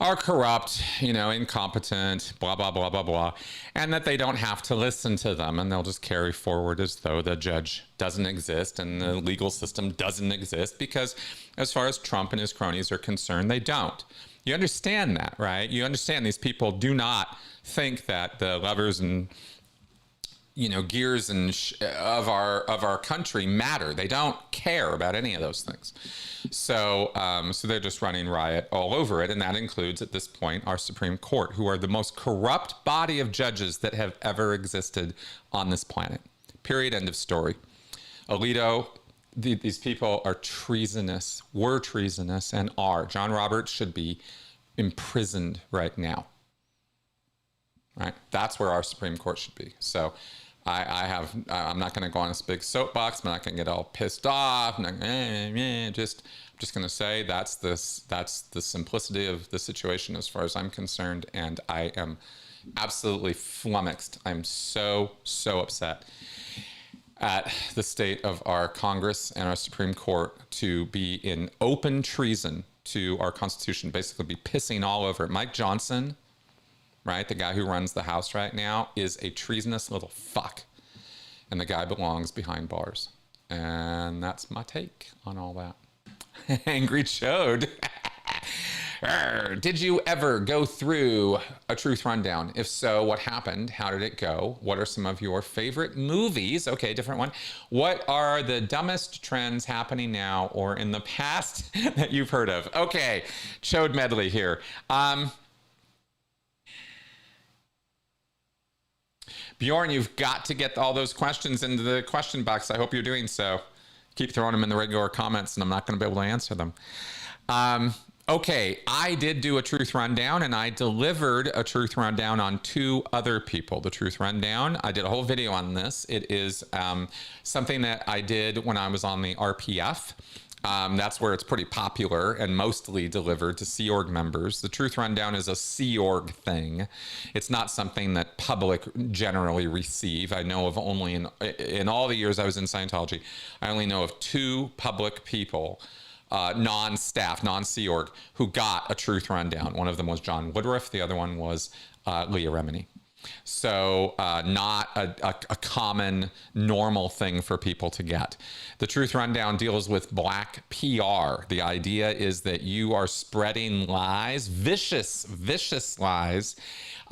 are corrupt, you know, incompetent, blah, blah, blah, blah, blah, and that they don't have to listen to them, and they'll just carry forward as though the judge doesn't exist and the legal system doesn't exist, because as far as Trump and his cronies are concerned, they don't. You understand that, right? You understand these people do not think that the levers and, you know, gears and of our country matter. They don't care about any of those things. So so they're just running riot all over it, and that includes at this point our Supreme Court, who are the most corrupt body of judges that have ever existed on this planet. Period. End of story. Alito, these people are treasonous, were treasonous, and are. John Roberts should be imprisoned right now. Right? That's where our Supreme Court should be. So I'm not going to go on this big soapbox. I'm not going to get all pissed off. I'm just going to say that's the simplicity of the situation as far as I'm concerned, and I am absolutely flummoxed. I'm so upset at the state of our Congress and our Supreme Court to be in open treason to our Constitution, basically be pissing all over it. Mike Johnson, right, the guy who runs the House right now, is a treasonous little fuck. And the guy belongs behind bars. And that's my take on all that. Angry Chode. Did you ever go through a truth rundown? If so, what happened? How did it go? What are some of your favorite movies? Okay, different one. What are the dumbest trends happening now or in the past that you've heard of? Okay, Chode medley here. Bjorn, you've got to get all those questions into the question box. I hope you're doing so. Keep throwing them in the regular comments, and I'm not going to be able to answer them. Okay, I did do a truth rundown, and I delivered a truth rundown on 2 other people. The truth rundown, I did a whole video on this. It is something that I did when I was on the RPF. That's where it's pretty popular and mostly delivered to Sea Org members. The Truth Rundown is a Sea Org thing. It's not something that public generally receive. I know of only in all the years I was in Scientology, I only know of 2 public people, non-staff, non-Sea Org, who got a Truth Rundown. One of them was John Woodruff. The other one was Leah Remini. So not a common normal thing for people to get. The Truth Rundown deals with black PR. The idea is that you are spreading lies, vicious lies,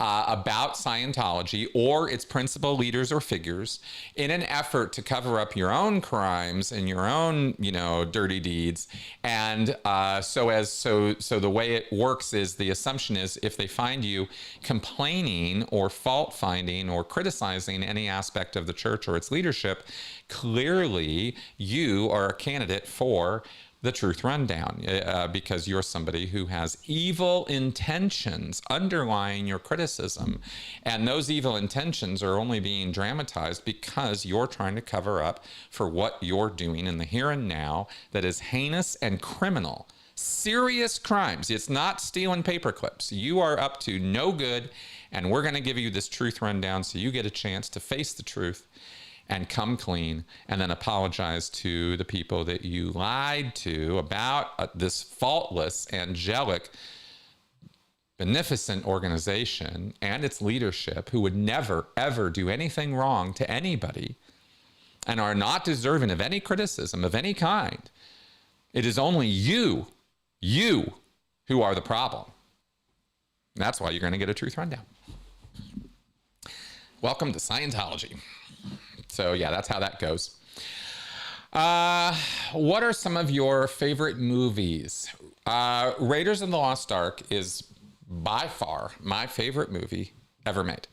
about Scientology or its principal leaders or figures in an effort to cover up your own crimes and your own, dirty deeds. And so the way it works is the assumption is if they find you complaining or fault finding or criticizing any aspect of the church or its leadership, clearly you are a candidate for the Truth Rundown, because you're somebody who has evil intentions underlying your criticism. And those evil intentions are only being dramatized because you're trying to cover up for what you're doing in the here and now that is heinous and criminal. Serious crimes. It's not stealing paper clips. You are up to no good, and we're going to give you this Truth Rundown so you get a chance to face the truth and come clean, and then apologize to the people that you lied to about this faultless, angelic, beneficent organization and its leadership, who would never, ever do anything wrong to anybody and are not deserving of any criticism of any kind. It is only you who are the problem. And that's why you're going to get a Truth Rundown. Welcome to Scientology. So yeah, that's how that goes. What are some of your favorite movies? Raiders of the Lost Ark is by far my favorite movie ever made.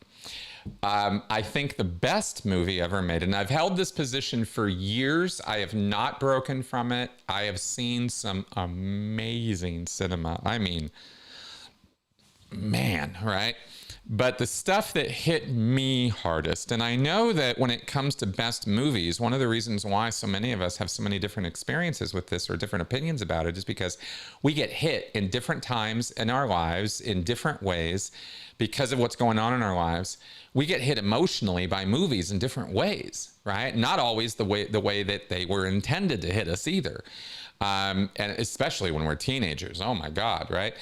I think the best movie ever made, and I've held this position for years. I have not broken from it. I have seen some amazing cinema. I mean, man, right? But the stuff that hit me hardest, and I know that when it comes to best movies, one of the reasons why so many of us have so many different experiences with this or different opinions about it is because we get hit in different times in our lives in different ways because of what's going on in our lives. We get hit emotionally by movies in different ways, right? Not always the way that they were intended to hit us either. And especially when we're teenagers. Oh my God, right?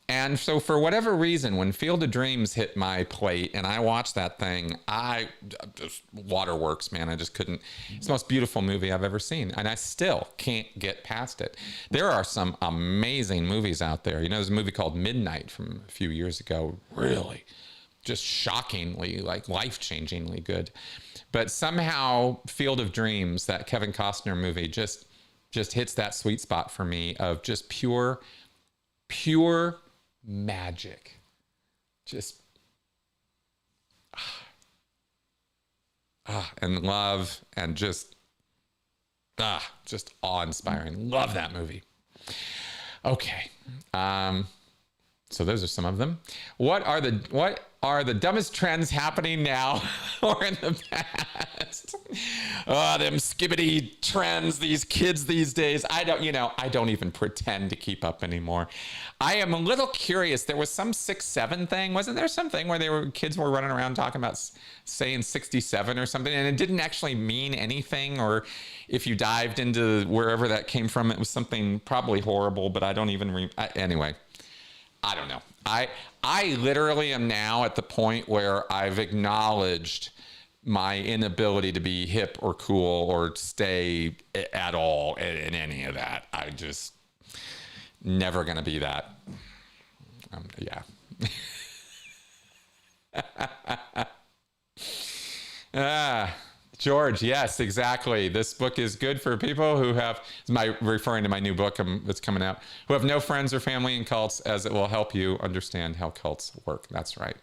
And so for whatever reason, when Field of Dreams hit my plate and I watched that thing, I just waterworks, man. I just couldn't. It's the most beautiful movie I've ever seen. And I still can't get past it. There are some amazing movies out there. There's a movie called Midnight from a few years ago. Really just shockingly, like life-changingly good. But somehow Field of Dreams, that Kevin Costner movie, just hits that sweet spot for me of just pure magic. Just and love and just awe-inspiring. Love that movie. Okay. So those are some of them. What are the dumbest trends happening now or in the past? Oh, them skibbity trends, these kids these days. I don't even pretend to keep up anymore. I am a little curious. There was some 6'7" thing. Wasn't there something where kids were running around talking about saying 67 or something, and it didn't actually mean anything? Or if you dived into wherever that came from, it was something probably horrible, but I don't even anyway. I don't know. I literally am now at the point where I've acknowledged my inability to be hip or cool or stay at all in any of that. I just never going to be that. Yeah. George, yes, exactly. This book is good for people who have, referring to my new book that's coming out, who have no friends or family in cults, as it will help you understand how cults work. That's right.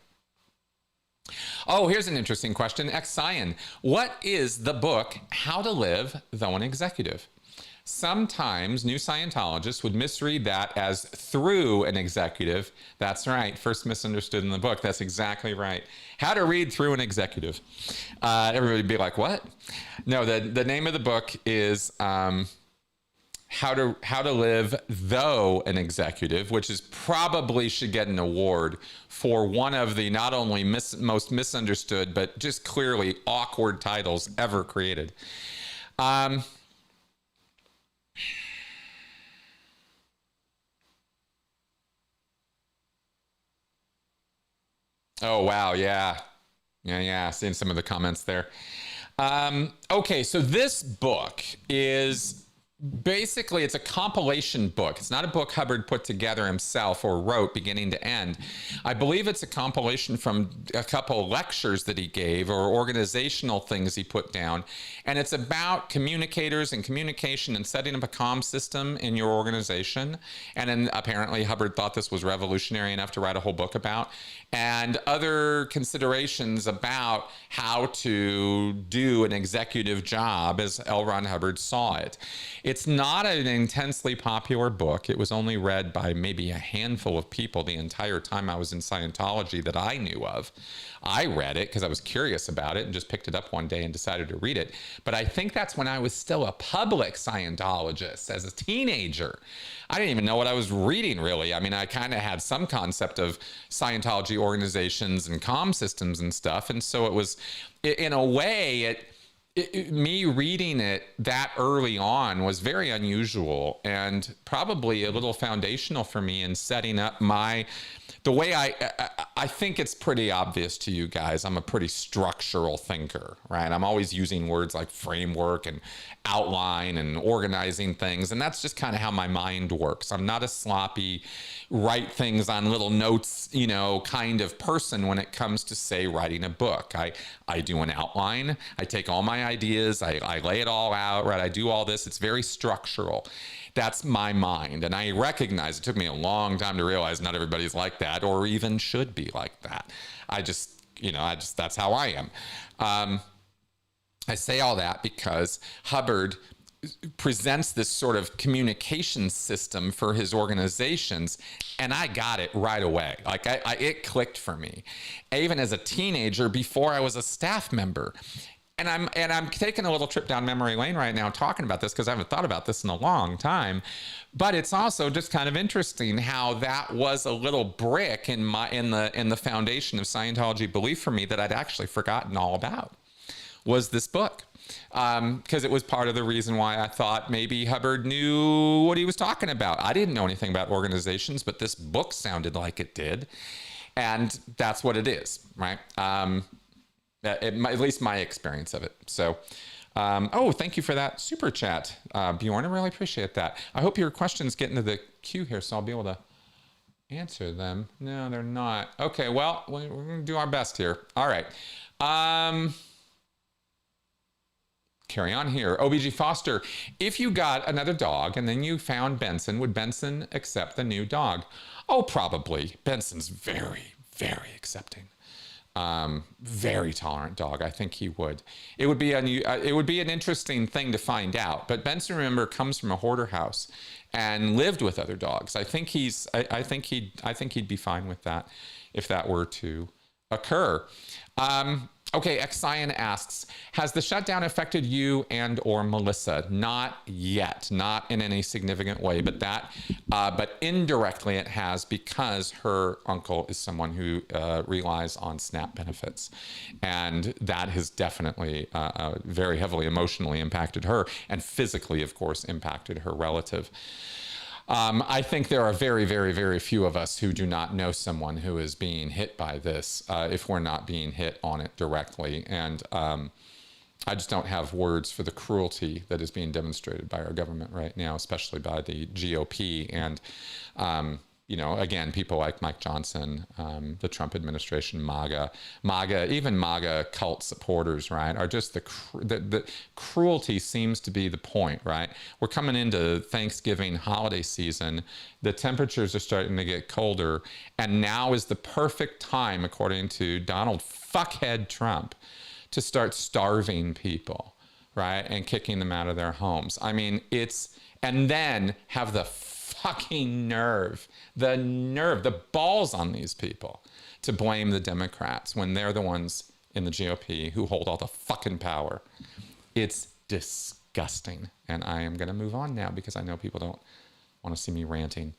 Oh, here's an interesting question. X-Cyan, what is the book How to Live Though an Executive? Sometimes new Scientologists would misread that as through an executive. That's right. First misunderstood in the book. That's exactly right. How to read through an executive. Everybody would be like, what? No, the name of the book is How to Live Though an Executive, which is probably should get an award for one of the not only most misunderstood, but just clearly awkward titles ever created. Oh, wow. Yeah. Yeah. Seeing some of the comments there. Okay, so this book is basically it's a compilation book. It's not a book Hubbard put together himself or wrote beginning to end. I believe it's a compilation from a couple lectures that he gave or organizational things he put down. And it's about communicators and communication and setting up a comm system in your organization. And then apparently Hubbard thought this was revolutionary enough to write a whole book about. And other considerations about how to do an executive job as L. Ron Hubbard saw it. It's not an intensely popular book. It was only read by maybe a handful of people the entire time I was in Scientology that I knew of. I read it because I was curious about it and just picked it up one day and decided to read it. But I think that's when I was still a public Scientologist as a teenager. I didn't even know what I was reading, really. I mean, I kind of had some concept of Scientology organizations and comm systems and stuff. And so it was, in a way, me reading it that early on was very unusual and probably a little foundational for me in setting up the way I think it's pretty obvious to you guys. I'm a pretty structural thinker, right? I'm always using words like framework and outline and organizing things. And that's just kind of how my mind works. I'm not a sloppy, write things on little notes, kind of person when it comes to, say, writing a book. I do an outline. I take all my ideas. I lay it all out, right? I do all this. It's very structural. That's my mind. And I recognize it took me a long time to realize not everybody's like that or even should be like that. That's how I am. I say all that because Hubbard presents this sort of communication system for his organizations, and I got it right away. Like it clicked for me, even as a teenager before I was a staff member. And I'm taking a little trip down memory lane right now talking about this because I haven't thought about this in a long time. But it's also just kind of interesting how that was a little brick in the foundation of Scientology belief for me that I'd actually forgotten all about, was this book. Because it was part of the reason why I thought maybe Hubbard knew what he was talking about. I didn't know anything about organizations, but this book sounded like it did. And that's what it is, right? At least my experience of it. So, thank you for that super chat, Bjorn. I really appreciate that. I hope your questions get into the queue here so I'll be able to answer them. No, they're not. Okay, well, we're going to do our best here. All right. Carry on here. OBG Foster, if you got another dog and then you found Benson, would Benson accept the new dog? Oh, probably. Benson's very, very accepting. Very tolerant dog. I think he would. It would be an interesting thing to find out. But Benson, remember, comes from a hoarder house and lived with other dogs. I think he'd be fine with that if that were to occur. Okay, Xion asks, has the shutdown affected you and or Melissa? Not yet, not in any significant way, but indirectly it has because her uncle is someone who relies on SNAP benefits. And that has definitely very heavily emotionally impacted her and physically, of course, impacted her relative. I think there are very, very, very few of us who do not know someone who is being hit by this, if we're not being hit on it directly. And I just don't have words for the cruelty that is being demonstrated by our government right now, especially by the GOP. And, again, people like Mike Johnson, the Trump administration, MAGA, even MAGA cult supporters, right, are just the cruelty seems to be the point, right? We're coming into Thanksgiving holiday season. The temperatures are starting to get colder. And now is the perfect time, according to Donald fuckhead Trump, to start starving people, right? And kicking them out of their homes. I mean, and then have the fucking nerve, the balls on these people to blame the Democrats when they're the ones in the GOP who hold all the fucking power. It's disgusting. And I am going to move on now because I know people don't want to see me ranting.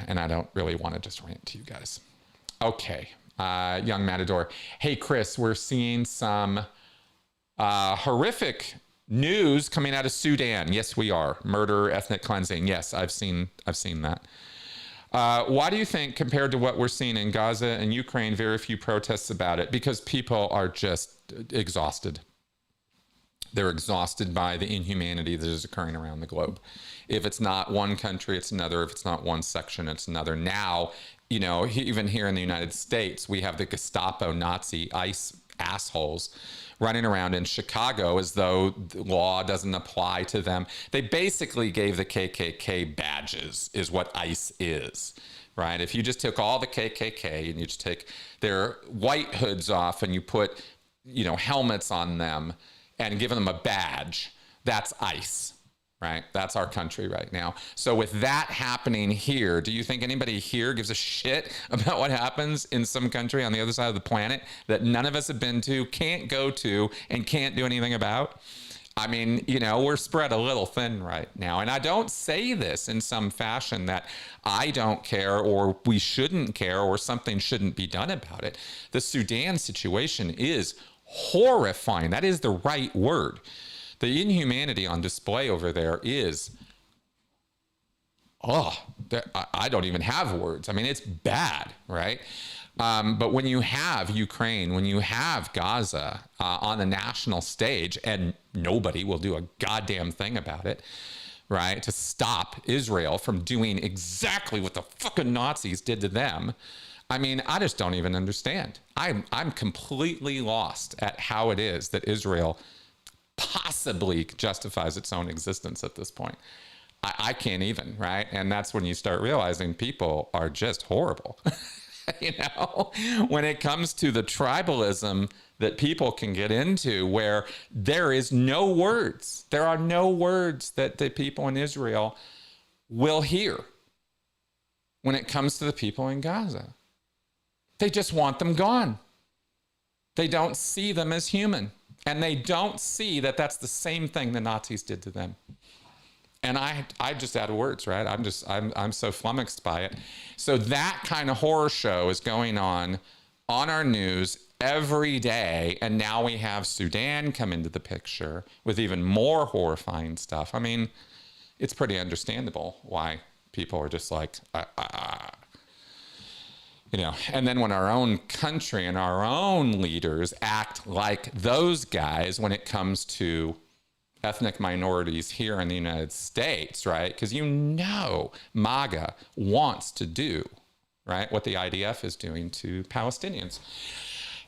And I don't really want to just rant to you guys. Okay. Young Matador. Hey, Chris, we're seeing some horrific news coming out of Sudan. Yes, we are. Murder, ethnic cleansing. Yes, I've seen that. Why do you think, compared to what we're seeing in Gaza and Ukraine, very few protests about it? Because people are just exhausted. They're exhausted by the inhumanity that is occurring around the globe. If it's not one country, it's another. If it's not one section, it's another. Now, you know, even here in the United States, we have the Gestapo Nazi ICE assholes running around in Chicago as though the law doesn't apply to them. They basically gave the KKK badges, is what ICE is, right? If you just took all the KKK and you just take their white hoods off and you put, you know, helmets on them and give them a badge, that's ICE. Right? That's our country right now. So with that happening here, do you think anybody here gives a shit about what happens in some country on the other side of the planet that none of us have been to, can't go to, and can't do anything about? I mean, you know, we're spread a little thin right now. And I don't say this in some fashion that I don't care or we shouldn't care or something shouldn't be done about it. The Sudan situation is horrifying. That is the right word. The inhumanity on display over there is, I don't even have words. I mean, it's bad, right? But when you have Ukraine, when you have Gaza on the national stage, and nobody will do a goddamn thing about it, right, to stop Israel from doing exactly what the fucking Nazis did to them, I mean, I just don't even understand. I'm completely lost at how it is that Israel possibly justifies its own existence at this point. I can't even, right? And that's when you start realizing people are just horrible. You know, when it comes to the tribalism that people can get into, where there is no words, there are no words that the people in Israel will hear when it comes to the people in Gaza. They just want them gone. They don't see them as human. And they don't see that that's the same thing the Nazis did to them. And I just out of words, right? I'm so flummoxed by it. So that kind of horror show is going on our news every day. And now we have Sudan come into the picture with even more horrifying stuff. I mean, it's pretty understandable why people are just like, you know, and then when our own country and our own leaders act like those guys when it comes to ethnic minorities here in the United States, right? Because you know MAGA wants to do, right, what the IDF is doing to Palestinians.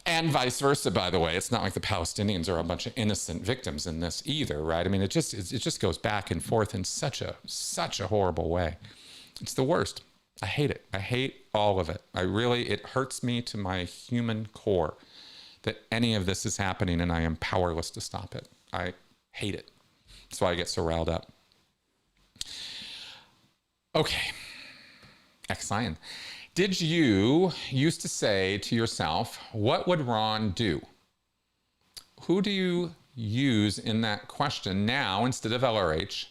And vice versa, by the way. It's not like the Palestinians are a bunch of innocent victims in this either, right? I mean, it just goes back and forth in such a horrible way. It's the worst. I hate it. I hate all of it. It hurts me to my human core that any of this is happening and I am powerless to stop it. I hate it. That's why I get so riled up. Okay. Excellent. Did you used to say to yourself, what would Ron do? Who do you use in that question now instead of LRH,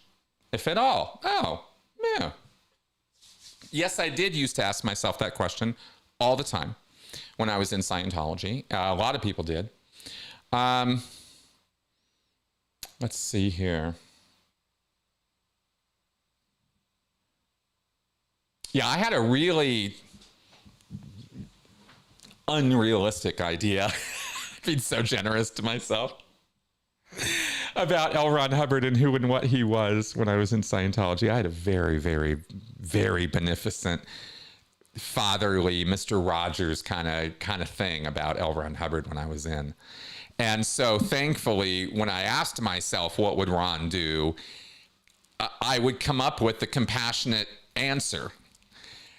if at all? Oh, yeah. Yes, I did used to ask myself that question all the time when I was in Scientology. A lot of people did. Let's see here. Yeah, I had a really unrealistic idea. Being so generous to myself. About L. Ron Hubbard and who and what he was when I was in Scientology. I had a very, very, very beneficent, fatherly, Mr. Rogers kind of thing about L. Ron Hubbard when I was in. And so thankfully, when I asked myself, what would Ron do? I would come up with the compassionate answer.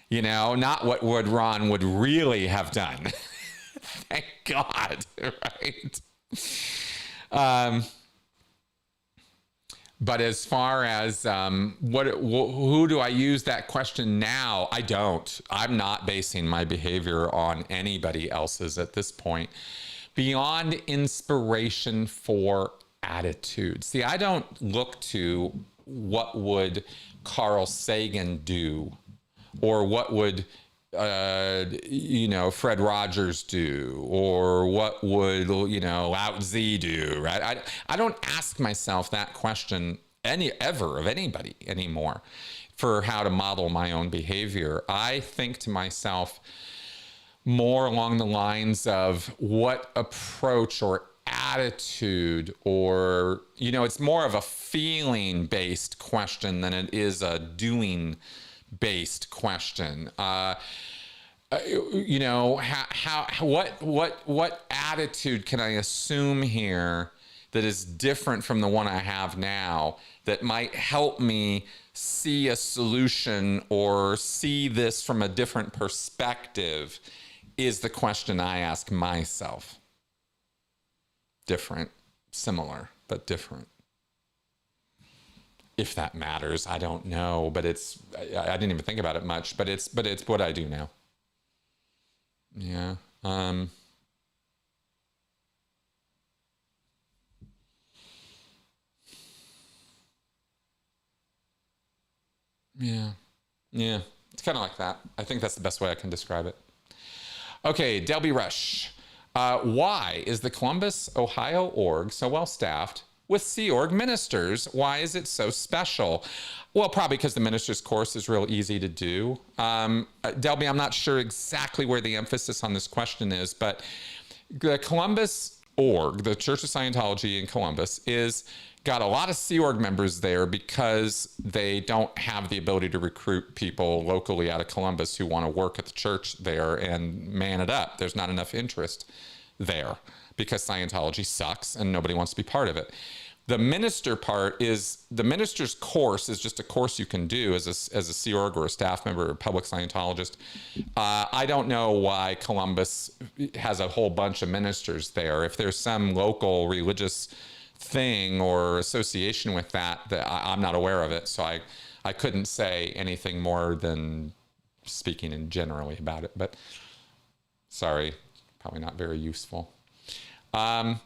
You know, not what would Ron would really have done. Thank God, right? But as far as who do I use that question now? I don't. I'm not basing my behavior on anybody else's at this point. Beyond inspiration for attitude. See, I don't look to what would Carl Sagan do, or what would Fred Rogers do, or what would, Lao Tzu do, right? I don't ask myself that question ever of anybody anymore. for how to model my own behavior. I think to myself more along the lines of what approach or attitude, or, you know, it's more of a feeling based question than it is a doing based question. You know, what attitude can I assume here that is different from the one I have now that might help me see a solution or see this from a different perspective is the question I ask myself. Different, similar, but different. If that matters, I don't know, but it's, I didn't even think about it much, but it's what I do now. Yeah. Yeah. Yeah. It's kind of like that. I think that's the best way I can describe it. Okay, Delby Rush. Why is the Columbus, Ohio org so well staffed with Sea Org ministers? Why is it so special? Well, probably because the minister's course is real easy to do. Delby, I'm not sure exactly where the emphasis on this question is, but the Columbus org, the Church of Scientology in Columbus, is got a lot of Sea Org members there because they don't have the ability to recruit people locally out of Columbus who want to work at the church there and man it up. There's not enough interest there because Scientology sucks and nobody wants to be part of it. The minister part is, the minister's course is just a course you can do as a Sea Org or a staff member or a public Scientologist. I don't know why Columbus has a whole bunch of ministers there. If there's some local religious thing or association with that I'm not aware of it, so I couldn't say anything more than speaking in generally about it, but sorry, probably not very useful. TM,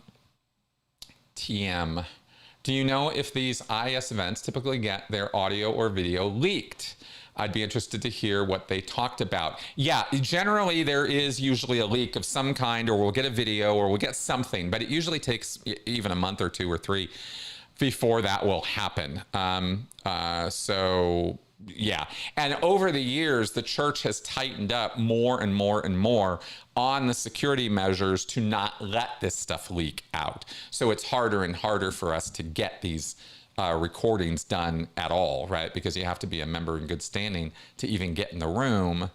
do you know if these IS events typically get their audio or video leaked? I'd be interested to hear what they talked about. Yeah, generally there is usually a leak of some kind, or we'll get a video or we'll get something, but it usually takes even a month or 2 or 3 before that will happen. So yeah, and over the years, the church has tightened up more and more and more on the security measures to not let this stuff leak out. So it's harder and harder for us to get these recordings done at all, right? Because you have to be a member in good standing to even get in the room.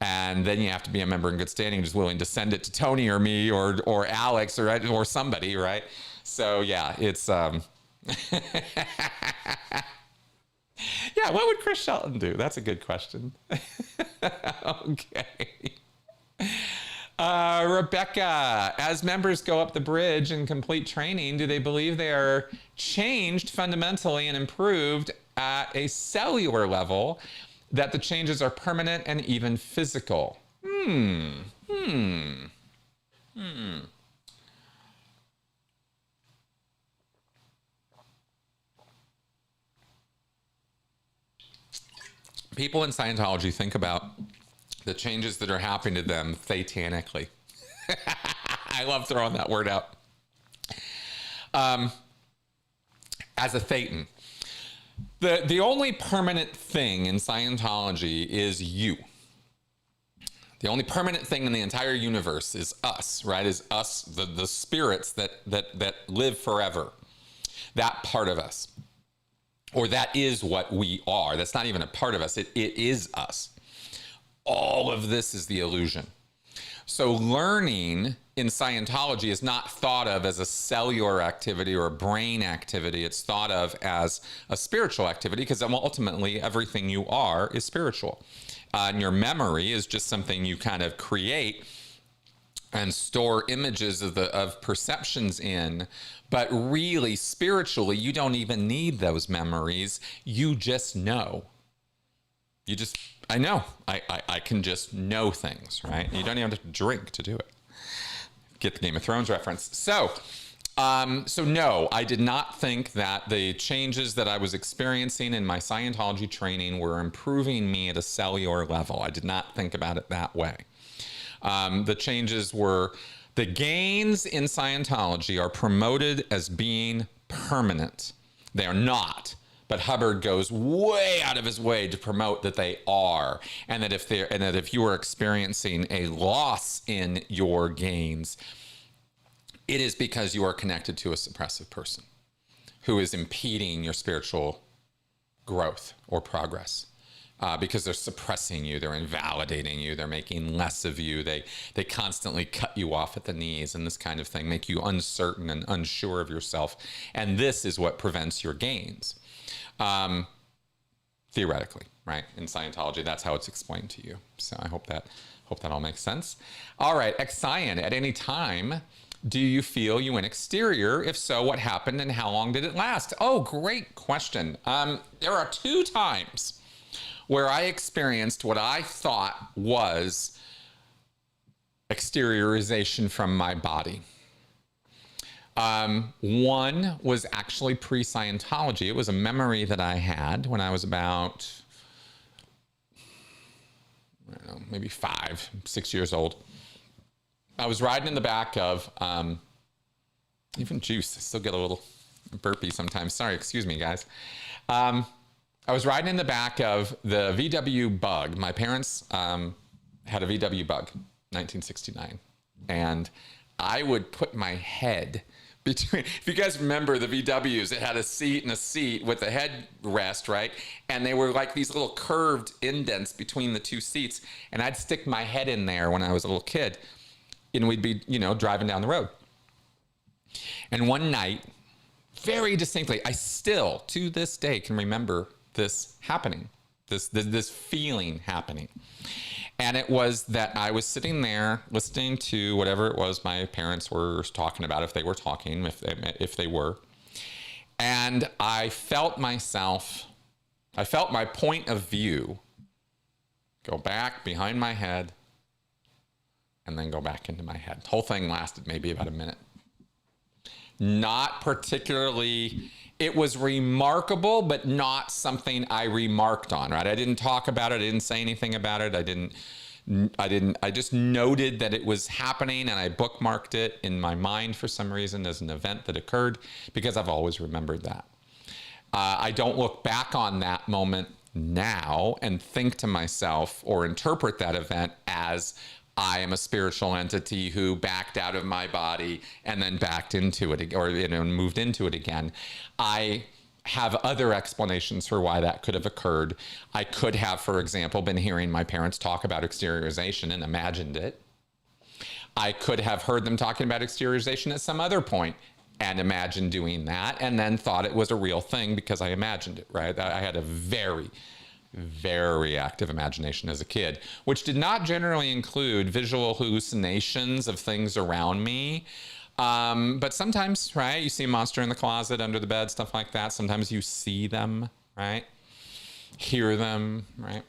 And then you have to be a member in good standing who's willing to send it to Tony or me or Alex or somebody, right? So yeah, it's yeah, what would Chris Shelton do? That's a good question. Okay. Rebecca, as members go up the bridge and complete training, do they believe they are changed fundamentally and improved at a cellular level, that the changes are permanent and even physical? People in Scientology think about the changes that are happening to them thetanically. I love throwing that word out. As a thetan, the only permanent thing in Scientology is you. The only permanent thing in the entire universe is us, right? Is us, the spirits that live forever. That part of us. Or that is what we are. That's not even a part of us. It is us. All of this is the illusion. So learning in Scientology is not thought of as a cellular activity or a brain activity. It's thought of as a spiritual activity, because ultimately everything you are is spiritual. And your memory is just something you kind of create and store images of perceptions in. But really, spiritually, you don't even need those memories. You just know. I know. I can just know things, right? You don't even have to drink to do it. Get the Game of Thrones reference. So no, I did not think that the changes that I was experiencing in my Scientology training were improving me at a cellular level. I did not think about it that way. The changes were, the gains in Scientology are promoted as being permanent. They are not, But Hubbard goes way out of his way to promote that they are, and that if you are experiencing a loss in your gains, it is because you are connected to a suppressive person who is impeding your spiritual growth or progress. Because they're suppressing you, they're invalidating you, they're making less of you, they constantly cut you off at the knees and this kind of thing, make you uncertain and unsure of yourself. And this is what prevents your gains. Theoretically, right? In Scientology, that's how it's explained to you. So I hope that all makes sense. All right, Excion, at any time, do you feel you went exterior? If so, what happened and how long did it last? Oh, great question. There are 2 times where I experienced what I thought was exteriorization from my body. One was actually pre-Scientology. It was a memory that I had when I was about, I don't know, maybe 5, 6 years old. I was riding in the back of, even juice, I still get a little burpy sometimes. Sorry, excuse me, guys. I was riding in the back of the VW Bug. My parents had a VW Bug, 1969. And I would put my head between, if you guys remember the VWs, it had a seat and a seat with a headrest, right? And they were like these little curved indents between the 2 seats. And I'd stick my head in there when I was a little kid. And we'd be, driving down the road. And one night, very distinctly, I still, to this day, can remember this happening, this feeling happening. And it was that I was sitting there listening to whatever it was my parents were talking about, if they were talking, if they were. And I felt my point of view go back behind my head and then go back into my head. The whole thing lasted maybe about a minute. Not particularly, it was remarkable, but not something I remarked on, right? I didn't talk about it. I didn't say anything about it. I just noted that it was happening, and I bookmarked it in my mind for some reason as an event that occurred, because I've always remembered that. I don't look back on that moment now and think to myself or interpret that event as I am a spiritual entity who backed out of my body and then backed into it, or moved into it again. I have other explanations for why that could have occurred. I could have, for example, been hearing my parents talk about exteriorization and imagined it. I could have heard them talking about exteriorization at some other point and imagined doing that, and then thought it was a real thing because I imagined it, right? I had a very active imagination as a kid, which did not generally include visual hallucinations of things around me. But sometimes, right, you see a monster in the closet, under the bed, stuff like that. Sometimes you see them, right? Hear them, right?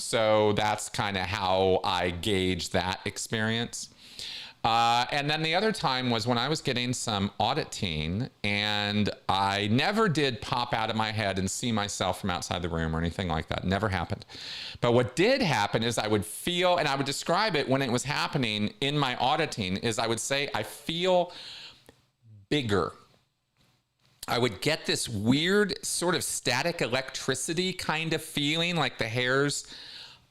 So that's kind of how I gauge that experience. And then the other time was when I was getting some auditing, and I never did pop out of my head and see myself from outside the room or anything like that. Never happened. But what did happen is I would feel, and I would describe it when it was happening in my auditing, is I would say, I feel bigger. I would get this weird sort of static electricity kind of feeling, like the hairs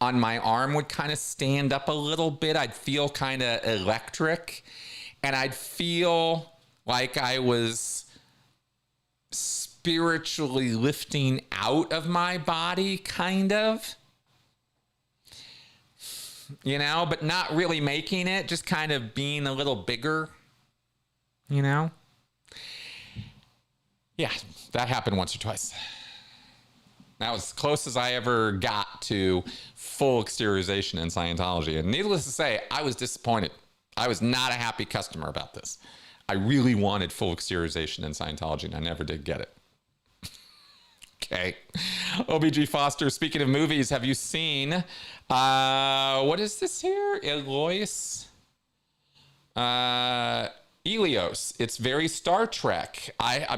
on my arm would kind of stand up a little bit. I'd feel kind of electric, and I'd feel like I was spiritually lifting out of my body, kind of, but not really making it, just kind of being a little bigger, Yeah, that happened once or twice. That was as close as I ever got to full exteriorization in Scientology. And needless to say, I was disappointed. I was not a happy customer about this. I really wanted full exteriorization in Scientology, and I never did get it. Okay. OBG Foster, speaking of movies, have you seen, what is this here? Elios? Elios. It's very Star Trek.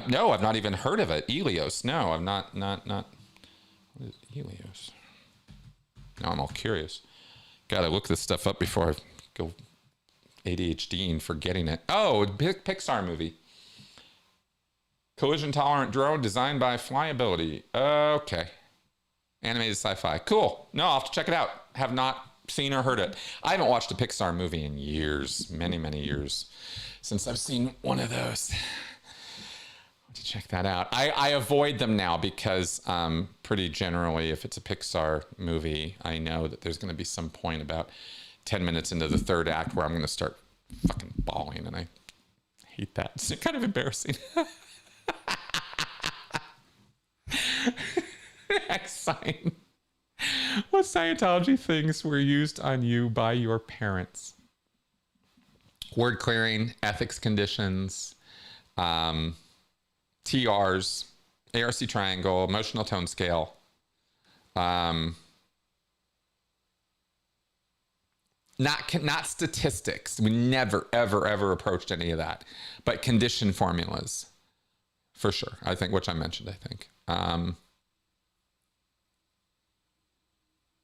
No, I've not even heard of it. Elios. No, I'm not. What is Elios? Now I'm all curious. Gotta look this stuff up before I go ADHD and forgetting it. Oh, Pixar movie. Collision tolerant drone designed by Flyability. Okay. Animated sci-fi. Cool. No, I'll have to check it out. Have not seen or heard it. I haven't watched a Pixar movie in years, many, many years, since I've seen one of those. To check that out. I avoid them now because pretty generally, if it's a Pixar movie, I know that there's going to be some point about 10 minutes into the third act where I'm going to start fucking bawling, and I hate that. It's kind of embarrassing. Next sign. What Scientology things were used on you by your parents? Word clearing, ethics conditions, TRs, ARC triangle, emotional tone scale. Not statistics. We never, ever, ever approached any of that. But condition formulas, for sure. I think, which I mentioned, I think.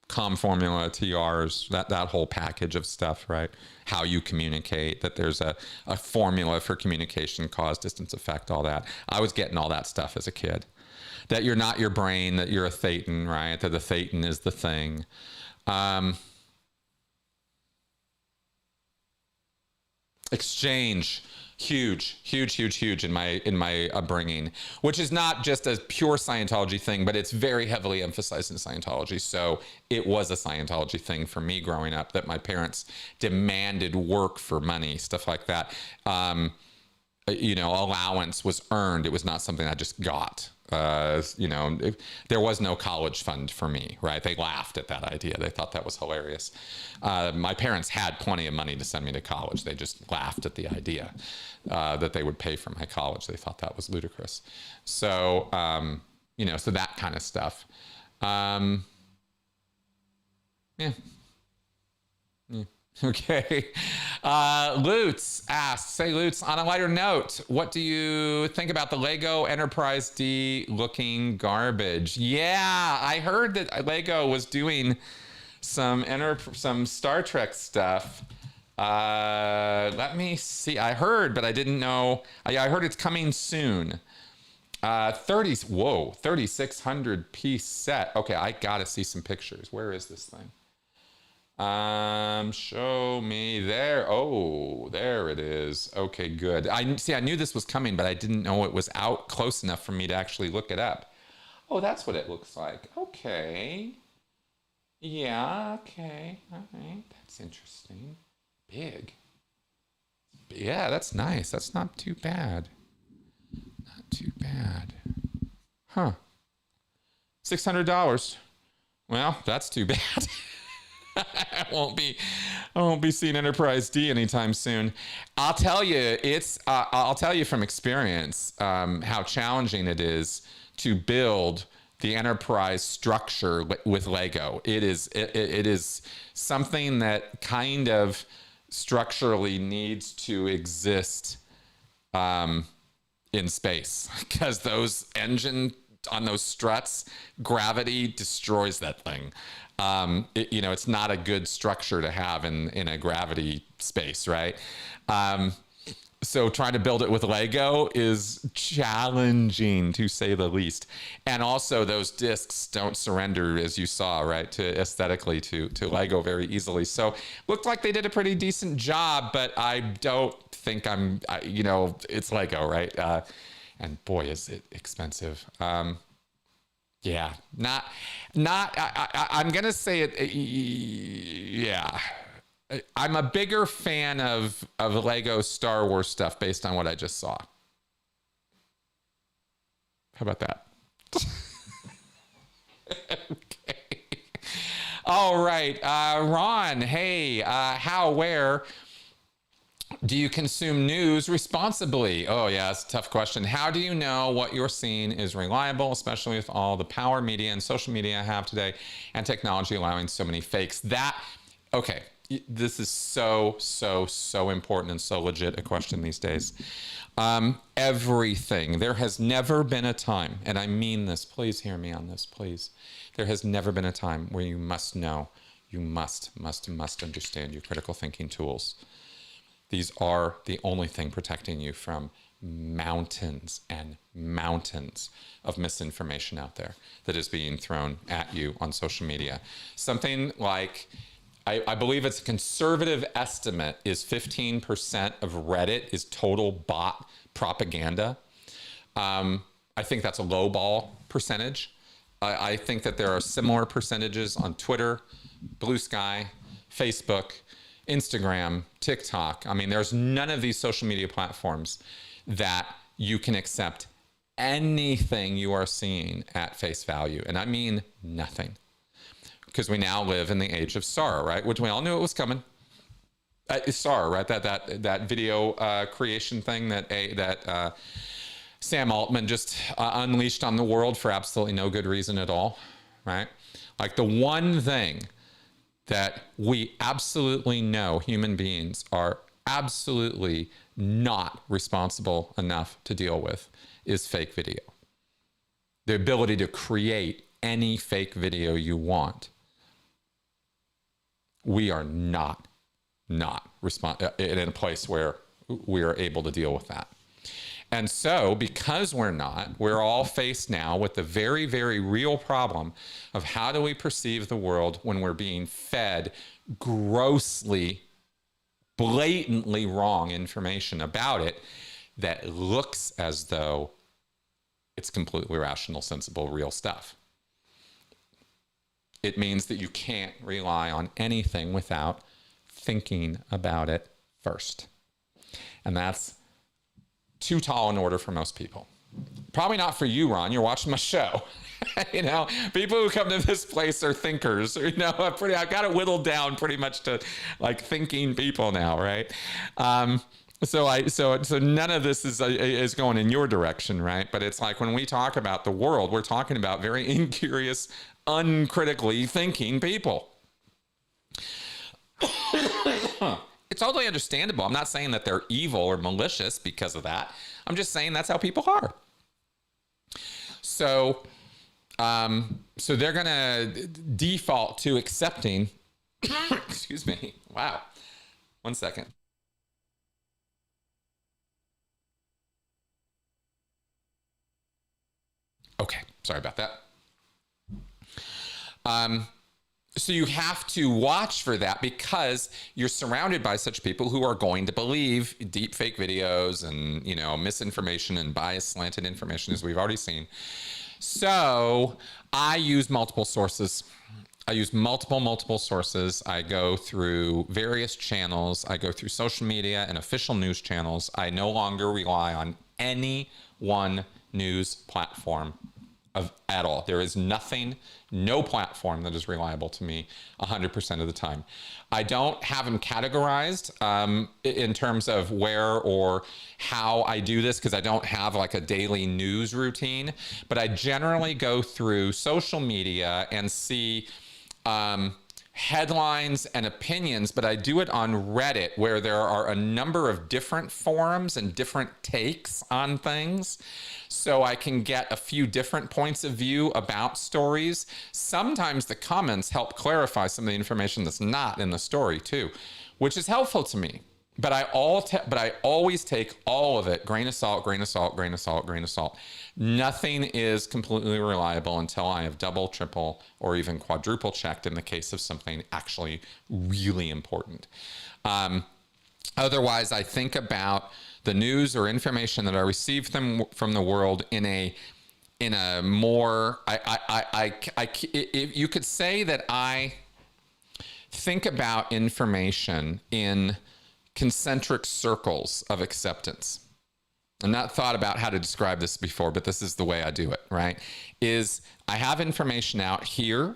Com formula, TRs, that whole package of stuff, right? How you communicate, that there's a formula for communication, cause, distance, effect, all that. I was getting all that stuff as a kid. That you're not your brain, that you're a thetan, right? That the thetan is the thing. Exchange. Huge in my upbringing, which is not just a pure Scientology thing, but it's very heavily emphasized in Scientology. So it was a Scientology thing for me growing up, that my parents demanded work for money, stuff like that. Allowance was earned. It was not something I just got. There was no college fund for me, right? They laughed at that idea. They thought that was hilarious. My parents had plenty of money to send me to college. They just laughed at the idea that they would pay for my college. They thought that was ludicrous. So, so that kind of stuff. Yeah. Okay. Lutz asks, say Lutz, on a lighter note, what do you think about the Lego Enterprise D looking garbage? Yeah, I heard that Lego was doing some Star Trek stuff. Let me see. I heard, but I didn't know. I heard it's coming soon. 3,600 piece set. Okay, I gotta see some pictures. Where is this thing? Show me there. Oh, there it is. Okay, good. I knew this was coming, but I didn't know it was out close enough for me to actually look it up. Oh, that's what it looks like. Okay. Yeah, okay. All right. That's interesting. Big. Yeah, that's nice. That's not too bad. Not too bad. Huh. $600. Well, that's too bad. I won't be seeing Enterprise D anytime soon. I'll tell you, I'll tell you from experience how challenging it is to build the Enterprise structure with Lego. It is something that kind of structurally needs to exist in space, because those engine on those struts, gravity destroys that thing. It's not a good structure to have in a gravity space, right? So trying to build it with Lego is challenging, to say the least. And also those discs don't surrender, as you saw, right, aesthetically to Lego very easily. So looked like they did a pretty decent job, but I don't think it's Lego, right? And boy, is it expensive. Yeah, I'm going to say it. Yeah. I'm a bigger fan of Lego Star Wars stuff based on what I just saw. How about that? Okay. All right. Ron, hey, where do you consume news responsibly? Oh, yeah, that's a tough question. How do you know what you're seeing is reliable, especially with all the power media and social media I have today and technology allowing so many fakes? Okay, this is so important and so legit a question these days. Everything. There has never been a time, and I mean this, please hear me on this, please. There has never been a time where you must know, you must understand your critical thinking tools. These are the only thing protecting you from mountains and mountains of misinformation out there that is being thrown at you on social media. Something like, I believe it's a conservative estimate, is 15% of Reddit is total bot propaganda. I think that's a low ball percentage. I think that there are similar percentages on Twitter, Blue Sky, Facebook, Instagram, TikTok. I mean, there's none of these social media platforms that you can accept anything you are seeing at face value. And I mean nothing. Because we now live in the age of SAR, right? Which we all knew it was coming. SAR, right? That video creation thing that Sam Altman just unleashed on the world for absolutely no good reason at all, right? Like, the one thing that we absolutely know human beings are absolutely not responsible enough to deal with is fake video. The ability to create any fake video you want. We are not in a place where we are able to deal with that. And so, because we're all faced now with the very, very real problem of how do we perceive the world when we're being fed grossly, blatantly wrong information about it that looks as though it's completely rational, sensible, real stuff. It means that you can't rely on anything without thinking about it first. And that's too tall an order for most people. Probably not for you, Ron. You're watching my show. You know, people who come to this place are thinkers. You know, I've got it whittled down pretty much to like thinking people now, right? So none of this is going in your direction, right? But it's like when we talk about the world, we're talking about very incurious, uncritically thinking people. It's totally understandable. I'm not saying that they're evil or malicious because of that. I'm just saying that's how people are. So they're going to default to accepting. Excuse me. Wow. 1 second. Okay. Sorry about that. So you have to watch for that because you're surrounded by such people who are going to believe deep fake videos and, you know, misinformation and bias slanted information, as we've already seen. So I use multiple sources. I use multiple sources. I go through various channels. I go through social media and official news channels. I no longer rely on any one news platform at all. There is no platform that is reliable to me 100% of the time. I don't have them categorized in terms of where or how I do this because I don't have like a daily news routine, but I generally go through social media and see headlines and opinions, but I do it on Reddit where there are a number of different forums and different takes on things. So I can get a few different points of view about stories. Sometimes the comments help clarify some of the information that's not in the story too, which is helpful to me. But I always take all of it, grain of salt, grain of salt, grain of salt, grain of salt. Nothing is completely reliable until I have double, triple, or even quadruple checked in the case of something actually really important. Otherwise, I think about the news or information that I receive from the world in a more, you could say that I think about information in concentric circles of acceptance. I've not thought about how to describe this before, but this is the way I do it, right? Is I have information out here,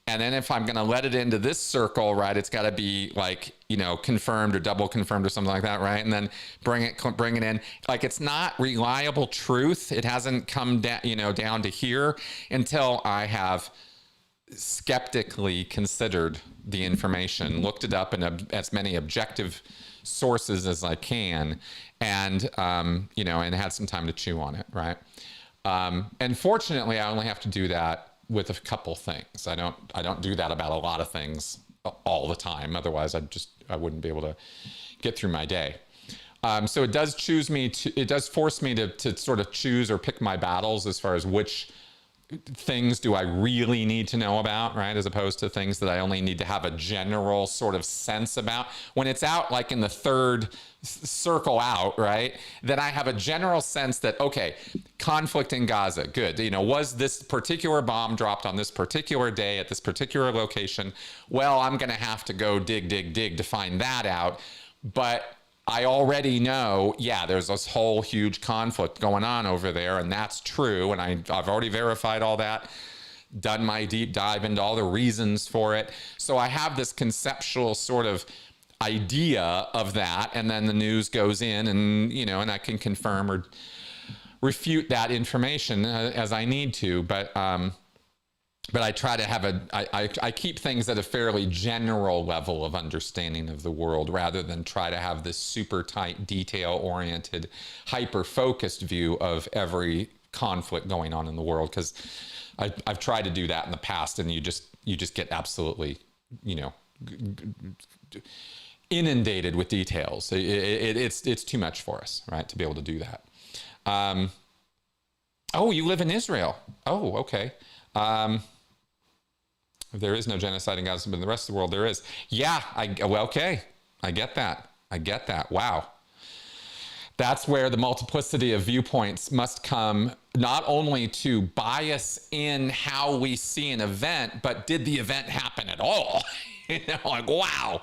and then if I'm going to let it into this circle, right, it's got to be like, you know, confirmed or double confirmed or something like that, right? And then bring it in. Like, it's not reliable truth. It hasn't come down, you know, down to here until I have skeptically considered the information, looked it up in as many objective sources as I can, and you know, and had some time to chew on it, right? And fortunately, I only have to do that with a couple things. I don't do that about a lot of things all the time. Otherwise, I wouldn't be able to get through my day. So it does it does force me to sort of choose or pick my battles as far as which things do I really need to know about, right? As opposed to things that I only need to have a general sort of sense about. When it's out like in the third circle out, right? Then I have a general sense that, okay, conflict in Gaza, good. You know, was this particular bomb dropped on this particular day at this particular location? Well, I'm going to have to go dig to find that out. But I already know, yeah, there's this whole huge conflict going on over there, and that's true. And I've already verified all that, done my deep dive into all the reasons for it. So I have this conceptual sort of idea of that, and then the news goes in, and you know, and I can confirm or refute that information as I need to. But I try to have I keep things at a fairly general level of understanding of the world rather than try to have this super tight, detail-oriented, hyper-focused view of every conflict going on in the world. Because I've tried to do that in the past, and you just get absolutely, you know, inundated with details. It's too much for us, right, to be able to do that. Oh, you live in Israel. Oh, okay. There is no genocide in Gaza, but in the rest of the world there is. Yeah, okay. I get that. Wow. That's where the multiplicity of viewpoints must come, not only to bias in how we see an event, but did the event happen at all? You know, like, wow.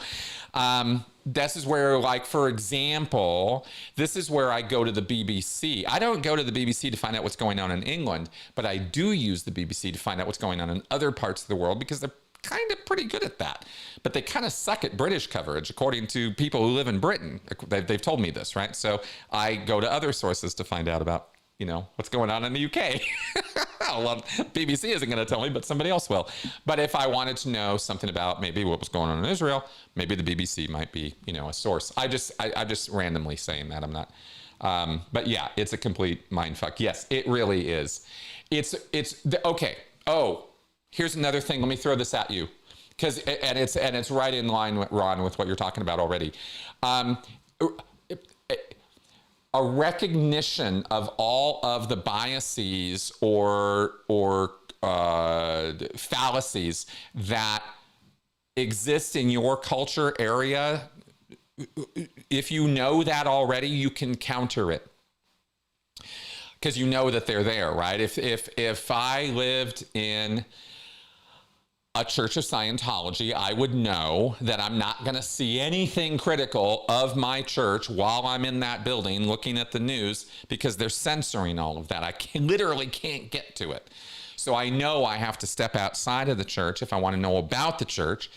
This is where, like, for example, this is where I go to the BBC. I don't go to the BBC to find out what's going on in England, but I do use the BBC to find out what's going on in other parts of the world because they're kind of pretty good at that. But they kind of suck at British coverage, according to people who live in Britain. They've told me this, right? So I go to other sources to find out about, you know, what's going on in the UK. Well, BBC isn't going to tell me, but somebody else will. But if I wanted to know something about maybe what was going on in Israel, maybe the BBC might be, you know, a source. I'm just randomly saying that. I'm not. But yeah, it's a complete mindfuck. Yes, it really is. Okay. Oh, here's another thing. Let me throw this at you, it's right in line, Ron, with what you're talking about already. A recognition of all of the biases or fallacies that exist in your culture area. If you know that already, you can counter it because you know that they're there, right? If I lived in a church of Scientology, I would know that I'm not going to see anything critical of my church while I'm in that building looking at the news because they're censoring all of that. I literally can't get to it. So I know I have to step outside of the church if I want to know about the church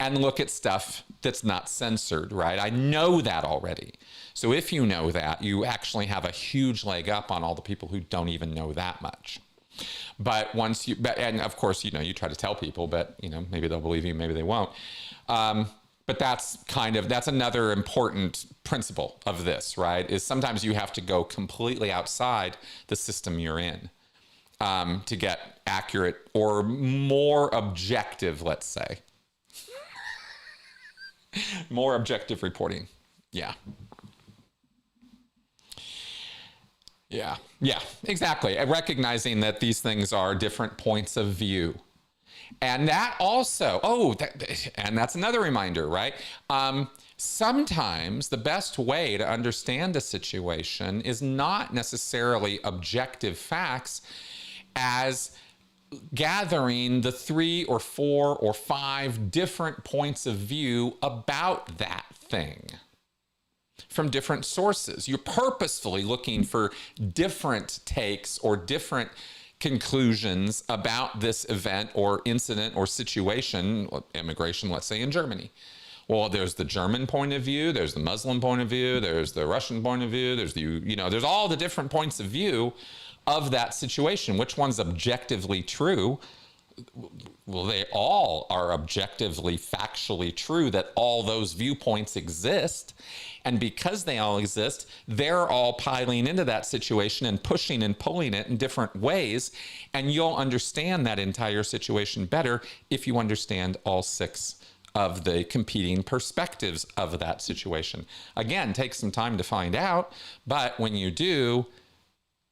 and look at stuff that's not censored, right? I know that already. So if you know that, you actually have a huge leg up on all the people who don't even know that much. But and of course, you know, you try to tell people, but, you know, maybe they'll believe you, maybe they won't. But that's another important principle of this, right? Is sometimes you have to go completely outside the system you're in to get accurate or more objective, let's say. More objective reporting. Yeah. Yeah, exactly. Recognizing that these things are different points of view. And that also, and that's another reminder, right? Sometimes the best way to understand a situation is not necessarily objective facts as gathering the 3 or 4 or 5 different points of view about that thing from different sources. You're purposefully looking for different takes or different conclusions about this event or incident or situation, immigration, let's say in Germany. Well, there's the German point of view, there's the Muslim point of view, there's the Russian point of view, there's there's all the different points of view of that situation. Which one's objectively true? Well, they all are objectively, factually true that all those viewpoints exist. And because they all exist, they're all piling into that situation and pushing and pulling it in different ways. And you'll understand that entire situation better if you understand all 6 of the competing perspectives of that situation. Again, takes some time to find out, but when you do,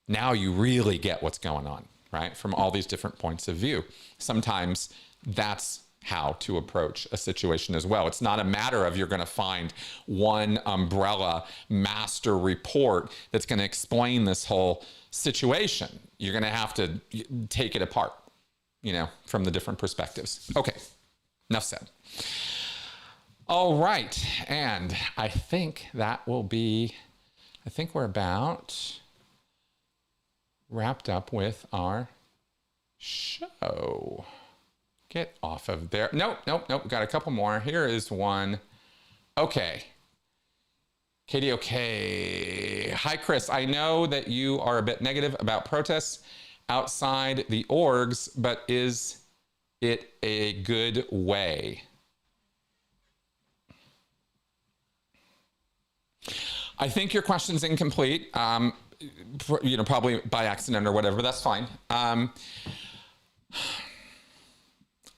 now you really get what's going on, right? From all these different points of view. Sometimes that's how to approach a situation as well. It's not a matter of you're going to find one umbrella master report that's going to explain this whole situation. You're going to have to take it apart, from the different perspectives. Okay, enough said. All right, and I think we're about wrapped up with our show. Get off of there. Nope. Got a couple more. Here is one. Okay. Katie, okay. Hi, Chris. I know that you are a bit negative about protests outside the orgs, but is it a good way? I think your question's incomplete. Probably by accident or whatever. That's fine.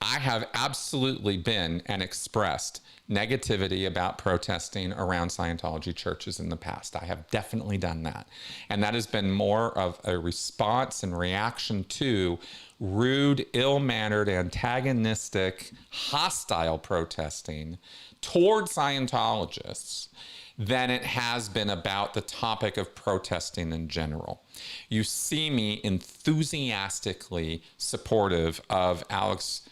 I have absolutely been and expressed negativity about protesting around Scientology churches in the past. I have definitely done that. And that has been more of a response and reaction to rude, ill-mannered, antagonistic, hostile protesting toward Scientologists than it has been about the topic of protesting in general. You see me enthusiastically supportive of Alex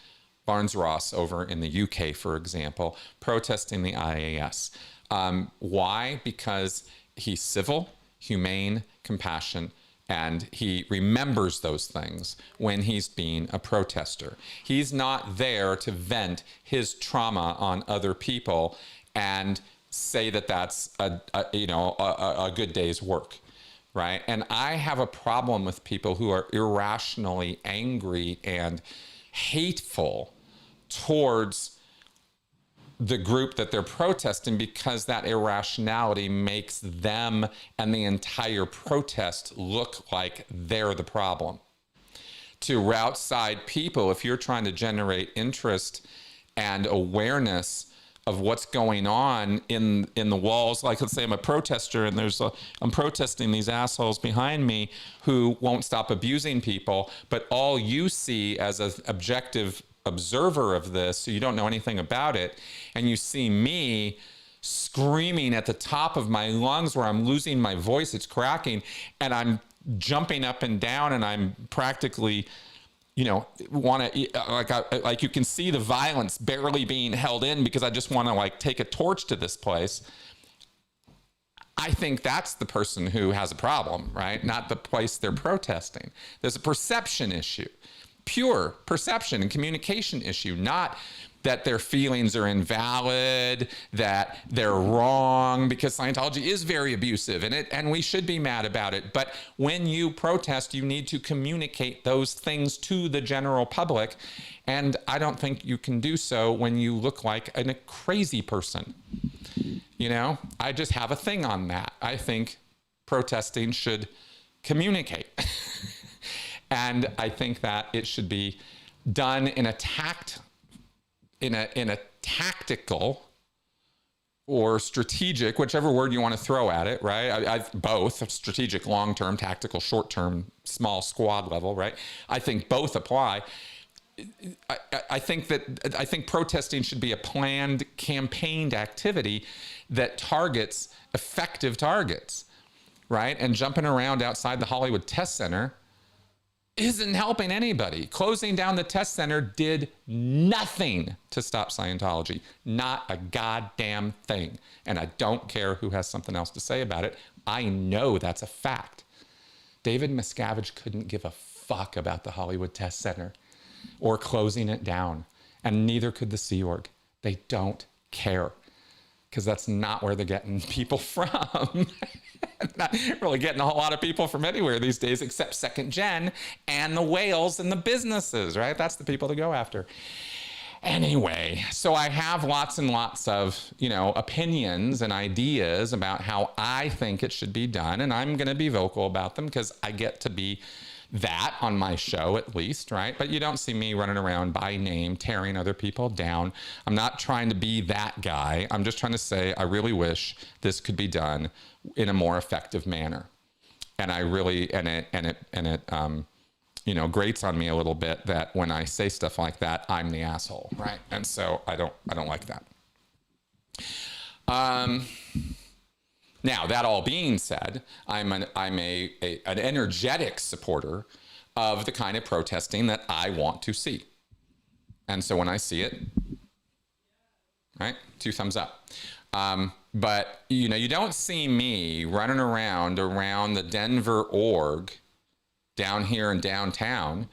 Barnes-Ross over in the UK, for example, protesting the IAS. Why? Because he's civil, humane, compassionate, and he remembers those things when he's being a protester. He's not there to vent his trauma on other people and say that that's a good day's work, right? And I have a problem with people who are irrationally angry and hateful towards the group that they're protesting, because that irrationality makes them and the entire protest look like they're the problem. To outside people, if you're trying to generate interest and awareness of what's going on in the walls, like let's say I'm a protester and I'm protesting these assholes behind me who won't stop abusing people, but all you see as an objective observer of this, so you don't know anything about it, and you see me screaming at the top of my lungs where I'm losing my voice, it's cracking, and I'm jumping up and down, and I'm practically want to, like you can see the violence barely being held in because I just want to take a torch to this place. I think that's the person who has a problem, right? Not the place they're protesting. There's a perception issue, pure perception and communication issue, not that their feelings are invalid, that they're wrong, because Scientology is very abusive and we should be mad about it. But when you protest, you need to communicate those things to the general public. And I don't think you can do so when you look like a crazy person. I just have a thing on that. I think protesting should communicate. And I think that it should be done in a tactical or strategic, whichever word you want to throw at it, right? Both strategic, long-term, tactical, short-term, small squad level, right? I think both apply. I think protesting should be a planned, campaigned activity that targets effective targets, right? And jumping around outside the Hollywood Test Center isn't helping anybody. Closing down the test center did nothing to stop Scientology. Not a goddamn thing. And I don't care who has something else to say about it. I know that's a fact. David Miscavige couldn't give a fuck about the Hollywood Test Center or closing it down. And neither could the Sea Org. They don't care, because that's not where they're getting people from. Not really getting a whole lot of people from anywhere these days except second gen and the whales and the businesses, right? That's the people to go after. Anyway, so I have lots and lots of, opinions and ideas about how I think it should be done, and I'm going to be vocal about them because I get to be that on my show at least, right? But you don't see me running around by name, tearing other people down. I'm not trying to be that guy. I'm just trying to say, I really wish this could be done in a more effective manner. And I really, and it grates on me a little bit that when I say stuff like that, I'm the asshole, right? And so I don't like that. Now, that all being said, I'm an energetic supporter of the kind of protesting that I want to see. And so when I see it, right, 2 thumbs up. But, you don't see me running around the Denver org down here in downtown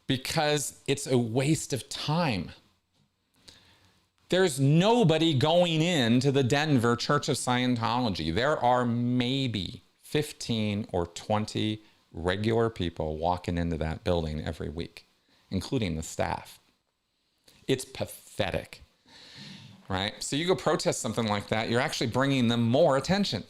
because it's a waste of time. There's nobody going into the Denver Church of Scientology. There are maybe 15 or 20 regular people walking into that building every week, including the staff. It's pathetic, right? So you go protest something like that, you're actually bringing them more attention.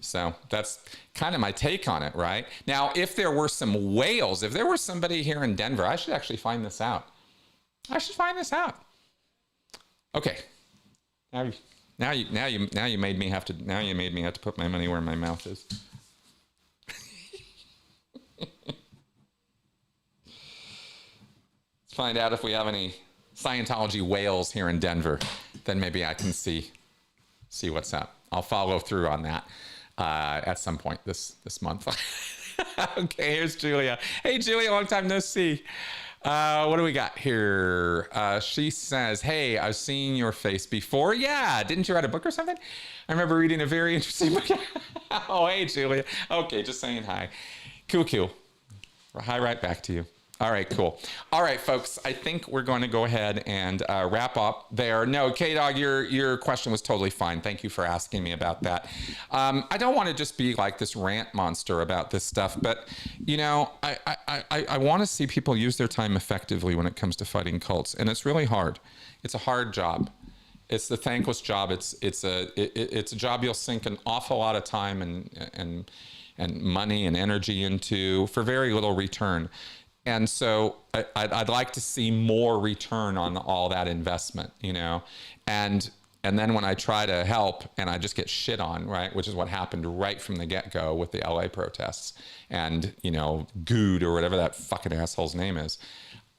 So that's kind of my take on it, right? Now, if there were some whales, if there were somebody here in Denver, I should actually find this out. Okay. Now you made me have to put my money where my mouth is. Let's find out if we have any Scientology whales here in Denver. Then maybe I can see what's up. I'll follow through on that. At some point this month. Okay, here's Julia. Hey, Julia, long time no see. What do we got here? She says, hey, I've seen your face before. Yeah, didn't you write a book or something? I remember reading a very interesting book. Oh, hey, Julia. Okay, just saying hi. Cool. Hi right back to you. All right, cool. All right, folks, I think we're going to go ahead and wrap up there. No, K-Dog, your question was totally fine. Thank you for asking me about that. I don't want to just be like this rant monster about this stuff, but, I want to see people use their time effectively when it comes to fighting cults, and it's really hard. It's a hard job. It's the thankless job. It's a job you'll sink an awful lot of time and money and energy into for very little return. And so I'd like to see more return on all that investment, and then when I try to help and I just get shit on, right, which is what happened right from the get-go with the LA protests and, Good or whatever that fucking asshole's name is.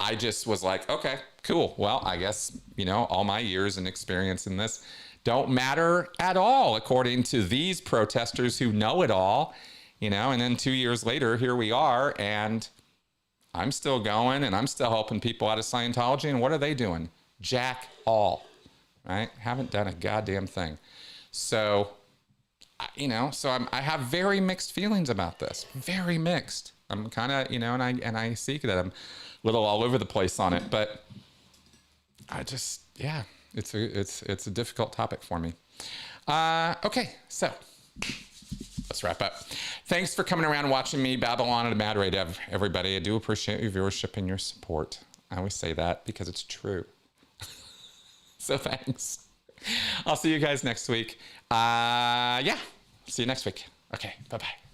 I just was like, okay, cool. Well, I guess, all my years and experience in this don't matter at all, according to these protesters who know it all, and then 2 years later, here we are, and I'm still going and I'm still helping people out of Scientology. And what are they doing? Jack all, right? Haven't done a goddamn thing. So, I have very mixed feelings about this. Very mixed. I'm kind of, and I see that I'm a little all over the place on it, but I just, yeah, it's a difficult topic for me. Okay, so let's wrap up. Thanks for coming around and watching me babble on at a mad rate, everybody. I do appreciate your viewership and your support. I always say that because it's true. So thanks. I'll see you guys next week. See you next week. Okay, bye-bye.